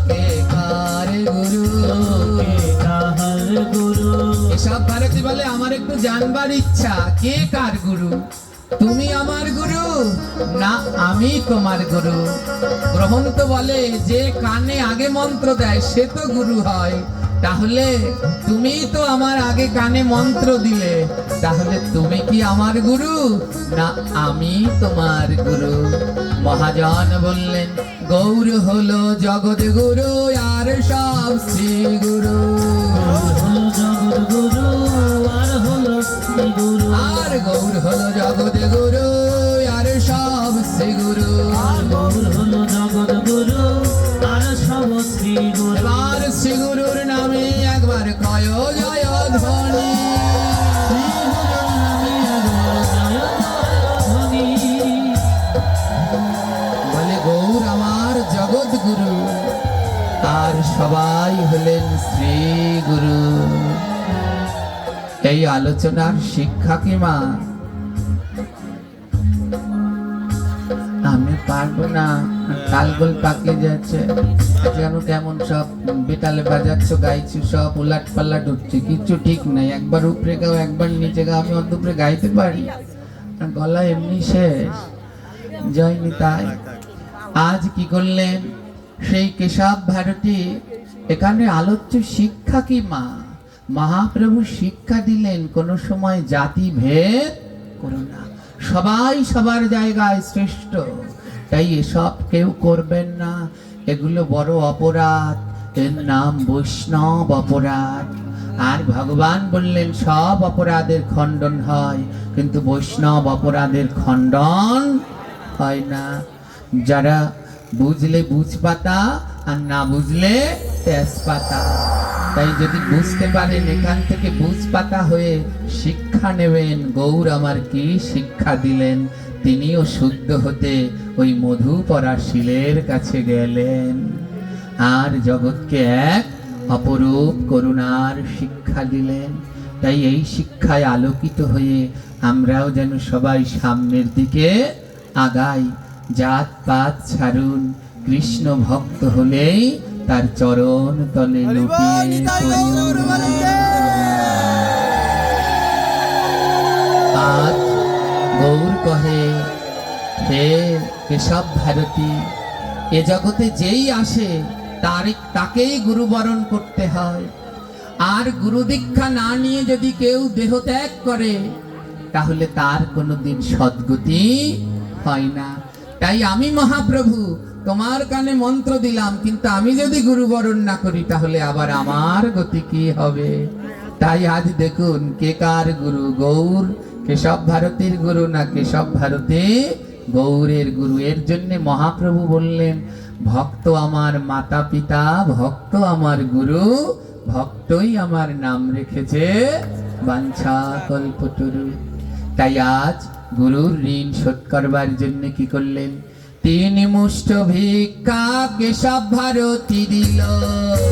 কে কার গুরু? কে কাহার গুরু? কেশব ভারতী বলে, আমার একটু জানতে জানবার ইচ্ছা কে কার গুরু? তুমি আমার গুরু না আমি তোমার গুরু? গ্রন্থ বলে যে কানে আগে মন্ত্র দেয় সে তো গুরু হয়। তাহলে তুমি তো আমার আগে কানে মন্ত্র দিলে, তাহলে তুমি কি আমার গুরু না আমি তোমার গুরু? মহাজন বললেন গৌর হলো জগৎ গুরু আর সব শ্রী গুরু। হলো জগৎ গুরু আর হলো শ্রী গুরু। আর গৌর হলো জগৎ গুরু আর সব শ্রী গুরু। গৌর হলো জগৎ গুরু আর সব শ্রী গুরু। এবার শ্রী গুরুর নামে একবার কয় জয় ধ্বনি। শ্রী গুরুর নামে একবার জয় জয় ধ্বনি। বলে গৌর আমার জগৎ গুরু আর সবাই হলেন শ্রী গুরু। এই আলোচনার শিক্ষা কি মা? আমি পারবো না, তালগোল পাকিয়ে যাচ্ছে। যেন কেমন সব বেতালে বাজাচ্ছ, গাইছো, সব উলাট পাল্লাট উঠছে, কিচ্ছু ঠিক নাই। একবার উপরে গাও একবার নিচে গাও, আমি অত উপরে গাইতে পারি? আর গলা এমনি শেষ। জয় নিতাই। আজ কি করলেন সেই কেশব ভারতী? এখানে আলোচ্য শিক্ষা কি মা? মহাপ্রভু শিক্ষা দিলেন কোন সময় জাতি ভেদ করো না, সবাই সবার জায়গায় শ্রেষ্ঠ। তাই এসব কেউ করবেন না, এগুলো বড় অপরাধ। এর নাম বৈষ্ণব অপরাধ। আর ভগবান বললেন সব অপরাধের খণ্ডন হয়, কিন্তু বৈষ্ণব অপরাধের খণ্ডন হয় না। যারা বুঝলে বুঝপাতা আর না বুঝলে তেজপাতা। তাই যদি বুঝতে পারেন এখান থেকে বুঝপাতা হয়ে শিক্ষা নেবেন। গৌর আমার কি শিক্ষা দিলেন? তিনিও শুদ্ধ হতে ওই মধুপরা শিলের কাছে গেলেন আর জগৎকে এক অপরূপ করুণার শিক্ষা দিলেন। তাই এই শিক্ষায় আলোকিত হয়ে আমরাও যেন সবাই সামনের দিকে আগাই। জাত পাত ছাড়ুন, কৃষ্ণ ভক্ত হলেই তার চরণ তলে লুটিয়ে পড়ুন। আজ গৌর কহে হে কেশব ভারতী, এ জগতে যেই আসে তাকেই গুরু বরণ করতে হয়। আর গুরু দীক্ষা না নিয়ে যদি কেউ দেহ ত্যাগ করে তাহলে তার কোনোদিন সদ্গতি হয় না। তাই আমি মহাপ্রভু তোমার কানে মন্ত্র দিলাম, কিন্তু আমি যদি গুরু বরণ না করি তাহলে আবার আমার গতি কি হবে? তাই আজ দেখুন কে কার গুরু? গৌর কেশব ভারতীর গুরু না কেশব ভারতী গৌরের গুরু? এর জন্য মহাপ্রভু বললেন ভক্ত আমার মাতা পিতা, ভক্ত আমার গুরু, ভক্তই আমার নাম রেখেছে বাঞ্ছা কল্পতরু। তাই আজ গুরুর ঋণ শোধ করবার জন্য কি করলেন? 3 মুষ্ট ভিক্ষা কেশব ভারতী দিল।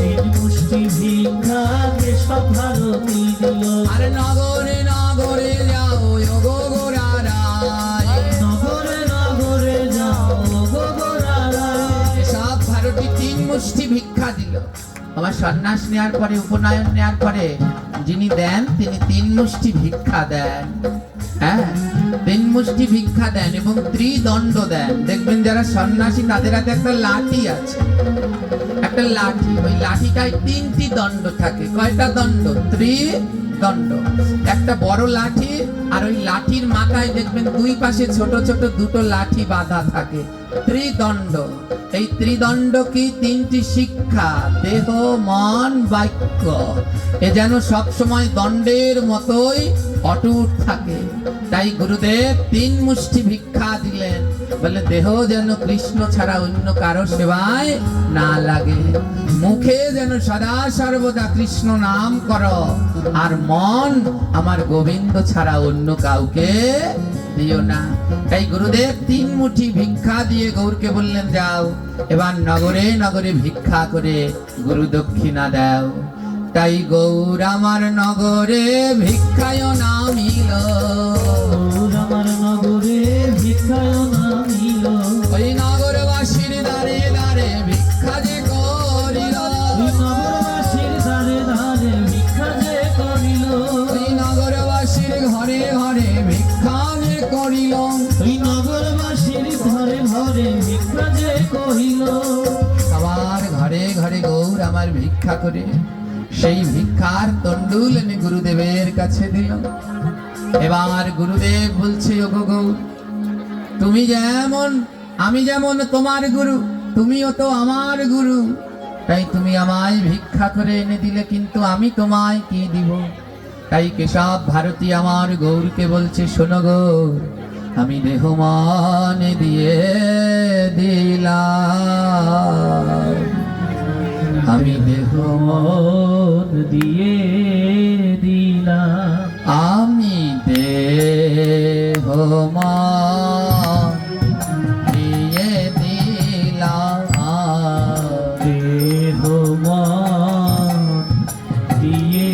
3 মুষ্টি ভিক্ষা কেশব ভারতী দিল। আর নগরে নগরে যাও গো গোরারায়, নগরে নগরে যাও গো গোরারায়। কেশব ভারতী 3 মুষ্টি ভিক্ষা দিল। আমার সন্ন্যাস নেওয়ার পরে, উপনয়ন নেওয়ার পরে যিনি দেন তিনি 3 মুষ্টি ভিক্ষা দেন। হ্যাঁ, 3 মুষ্টি ভিক্ষা দেন এবং ত্রিদণ্ড দেন। দেখবেন যারা সন্ন্যাসী তাদের হাতে একটা লাঠি আছে, একটা লাঠি। ওই লাঠিটায় 3টি দণ্ড থাকে। কয়টা দণ্ড? ত্রিদণ্ড। একটা বড় লাঠি, আর ওই লাঠির মাথায় দেখবেন 2 পাশে ছোট ছোট 2টো লাঠি বাঁধা থাকে। ত্রিদণ্ড। এই ত্রিদণ্ড কি? 3টি শিক্ষা, দেহ মন বাক্য। এ যেন সব সময় দণ্ডের মতোই অটুট থাকে। তাই গুরুদেব 3 মুষ্টি ভিক্ষা দিলেন, বলে দেহ যেন কৃষ্ণ ছাড়া অন্য কারো সেবায় না লাগে, মুখে যেন সদা সর্বদা কৃষ্ণ নাম করো, আর মন আমার গোবিন্দ ছাড়া অন্য কাউকে দিও না। তাই গুরুদেব 3 মুঠি ভিক্ষা দিয়ে গৌরকে বললেন যাও এবার নগরে নগরে ভিক্ষা করে গুরু দক্ষিণা দাও। তাই গৌর আমার নগরে ভিক্ষায় নামিল। গৌর আমার নগরে ভিক্ষায় নামিল। ওই নগরবাসীর দ্বারে দ্বারে ভিক্ষা যে করিল। ওই নগরবাসীর দ্বারে দ্বারে ভিক্ষা যে করিল। ওই নগরবাসীর ঘরে ঘরে ভিক্ষা যে করিল, ওই নগরবাসীর ঘরে ঘরে ভিক্ষা যে কহিল, সবার ঘরে ঘরে গৌর আমার ভিক্ষা করে সেই ভিক্ষার তন্ডুল এনে গুরুদেবের কাছে দিল। এবার গুরুদেব বলছে, ওগো গৌর, তুমি যেমন আমি যেমন তোমার গুরু, তুমিও তো আমার গুরু, তাই তুমি আমায় ভিক্ষা করে এনে দিলে, কিন্তু আমি তোমায় কি দিব? তাই কেশব ভারতী আমার গৌরকে বলছে, শোনো গৌর, আমি দেহ মন দিয়ে দিলাম, আমি দেহ মন দিয়ে দিলাম, আমি দেহ মন দিয়ে দিলাম, দেহ মন দিয়ে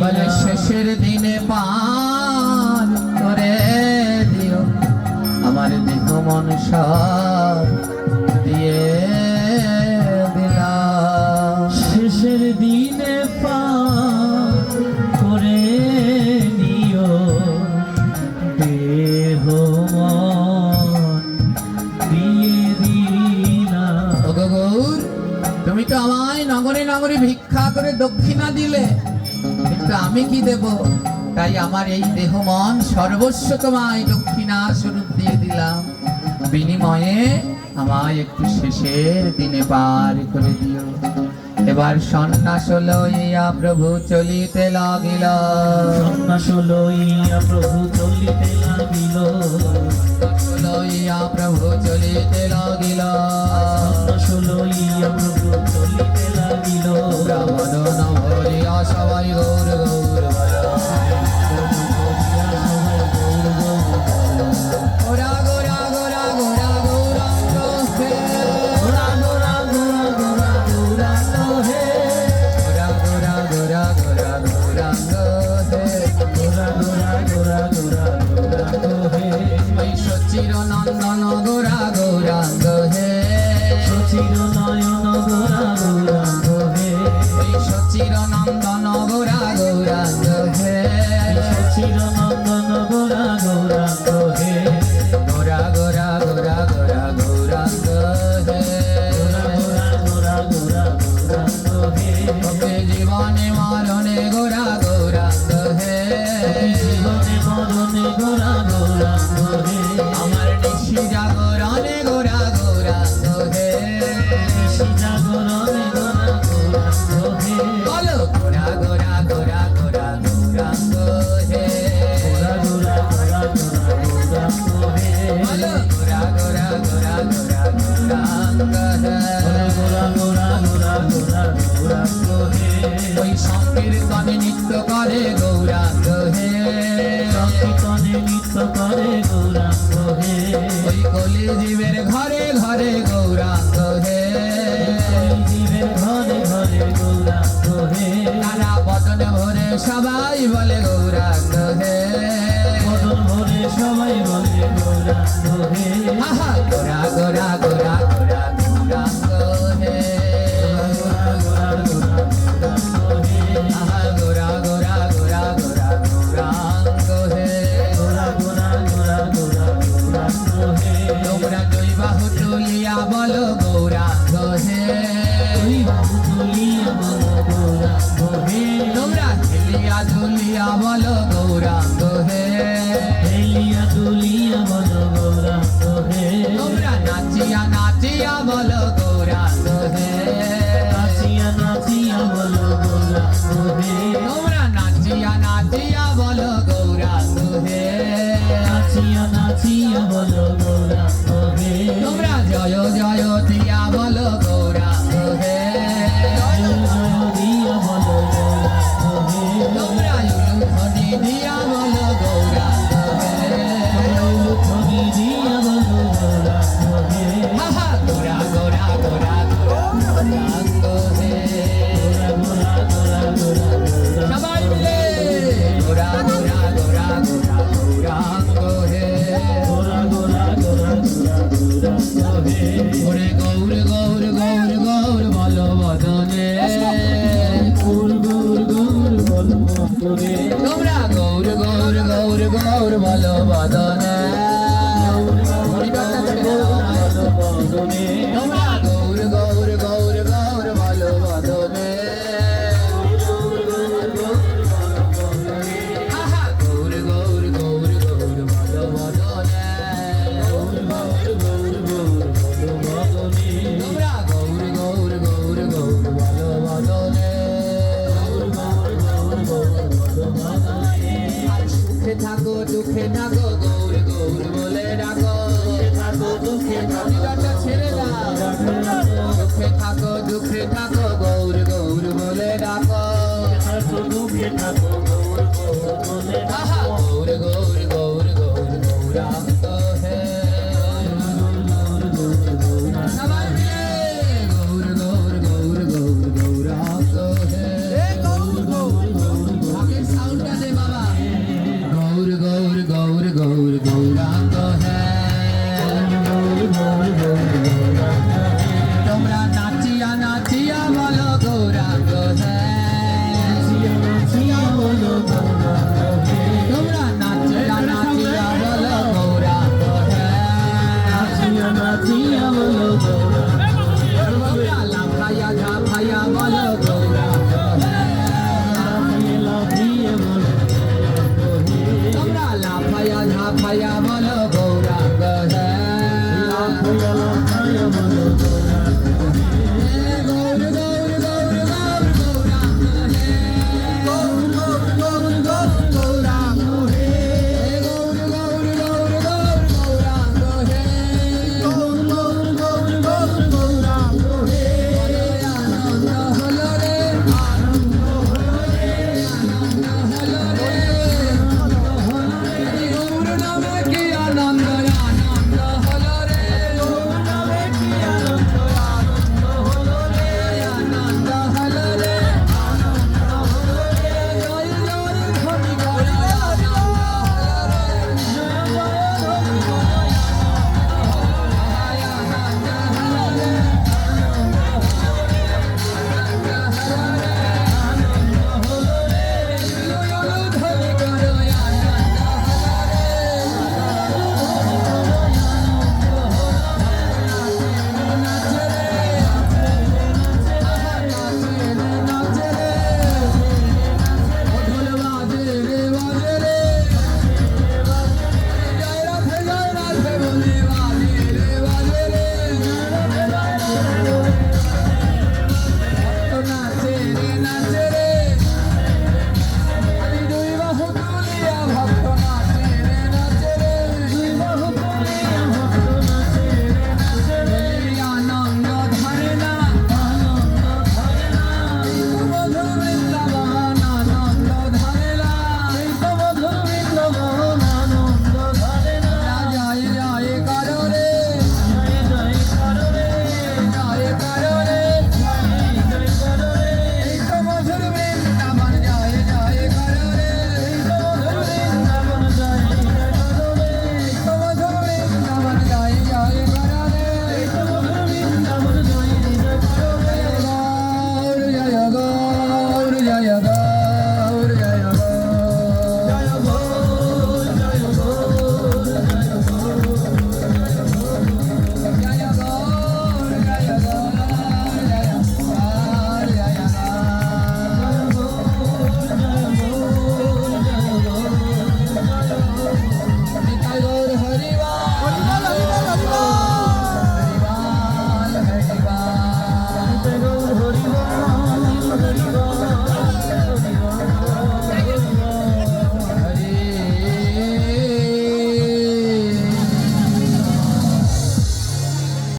বলে দিলাম, শেষের দিনে পার করে দিও আমার দেহ মন সব দিয়ে দিলাম। শেষের দিনে পার করে নিও দেহ মন দিয়ে দিলাম। ওগো গৌর, তুমি তো আমায় নগরে নগরে ভিক্ষা করে দক্ষিণা দিলে, কিন্তু আমি কি দেব? তাই আমার এই দেহ মন সর্বস্ব তোমায় দক্ষিণা স্বরূপ দিয়ে দিলাম, বিনিময়ে আমায় একটু শেষের দিনে পার করে দিও। এবার সন্ন্যাস লইয়া প্রভু চলিতে লাগিল, সন্ন্যাস লইয়া প্রভু চলিতে লাগিল, সন্ন্যাস লইয়া প্রভু চলিতে লাগিল, সন্ন্যাস লইয়া প্রভু চলিতে লাগিল, ব্রাহ্মণ ভরিয়া সবাই গৌর গৌর বলা। গোরা গোরা গোরা গোরা গৌরাঙ্গ হে, গোরা গোরা গোরা গোরা গৌরাঙ্গ হে, গোরা গোরা গোরা গোরা গৌরাঙ্গ হে, গোরা গোরা গোরা গোরা গৌরাঙ্গ হে, ওই সচির নন্দন গোরা গৌরাঙ্গ হে, সচির নয়ন গোরা গৌরাঙ্গ হে, ওই সচির নন্দন গোরা গৌরাঙ্গ হে, সচির নন্দন গোরা গৌরাঙ্গ হে, গোরা গোরা গোরা গোরা গৌরাঙ্গ হে, গোরা গোরা গোরা গোরা গৌরাঙ্গ হে, ওকে জীবনে মরণে গোরা গৌরাঙ্গ হে, জীবনে মরণে গোরা গৌরাঙ্গ হে, আমার নিশি জাগরণে গোরা গৌরাঙ্গ হে, নিশি জাগরণে গোরা গৌরাঙ্গ হে, বলো গোরা গোরা গোরা গোরা গৌরাঙ্গ হে, গোরা গোরা গোরা গোরা গৌরাঙ্গ হে, বলো গোরা গোরা গোরা গোরা গৌরাঙ্গ হে, গোরা গোরা গোরা গোরা গৌরাঙ্গ হে, ওই সংকীর্তনে নৃত্য করে গৌরাঙ্গ হে, সংকীর্তনে নৃত্য করে গৌরাঙ্গ হে, ওই কলি জীবের ঘরে ঘরে গৌরাঙ্গ হে, জীবের ঘরে ঘরে গৌরাঙ্গ হে, তারা বদন ভরে সবাই বলে গৌরাঙ্গ হে, বদন ভরে সবাই বলে গৌরাঙ্গ হে, আহা গোরা গোরা গোরা গোরা গৌরাঙ্গ হে, গোরা গোরা গোরা গৌরাঙ্গ হে, আহা গোরা গোরা গোরা গোরা গৌরাঙ্গ হে, গোরা গোরা গোরা গোরা গৌরাঙ্গ হে, তোমরা দুই বাহু তুলিয়া বলো গৌরাঙ্গ হে, তুই বাহু তুলিয়া বলো গৌরাঙ্গ হে, তোমরা খেলিয়া দুলিয়া বলো গৌরাঙ্গ হে, হেলিয়া তুলিয়া বলো গৌরাঙ্গ হে, তোমরা নাচিয়া নাচিয়া বলো গৌরাঙ্গ হে, নাচিয়া নাচিয়া বলো গৌরাঙ্গ হে, তোমরা নাচিয়া নাচিয়া বলো গৌরাঙ্গ হে, নাচিয়া নাচিয়া বলো গৌরাঙ্গ হে, তোমরা জয় জয় দিয়া বলো গৌরাঙ্গ হে, জয় জয় দিয়া বলো গৌরাঙ্গ হে, তোমরা উলুধ্বনি দিয়া বলো গৌরাঙ্গ হে, উলুধ্বনি দিয়া বলো গৌরাঙ্গ হে, আহা গোরা গোরা গোরা গোরা গৌরাঙ্গ হে, গোরা গোরা গোরা গোরা সবাই মিলে গোরা গোরা গোরা গোরা গৌরাঙ্গ হে, গোরা গোরা ভালো বদনে হরিবাসটা ছেড়ে দাও ভালো বদনে তোমরা গৌর গৌর গৌর গৌর ভালো বদনে আহা গৌর গৌর গৌর গৌর ভালো বদনে তোমরা গৌর গৌর গৌর গৌর ভালো বদনে আর সুখে থাকো দুঃখে থাকো গৌর গৌর বলে ডাকো হরিবাসটা ছেড়ে দাও সুখে থাকো দুঃখে থাকো গৌর গৌর বলে ডাকো আহা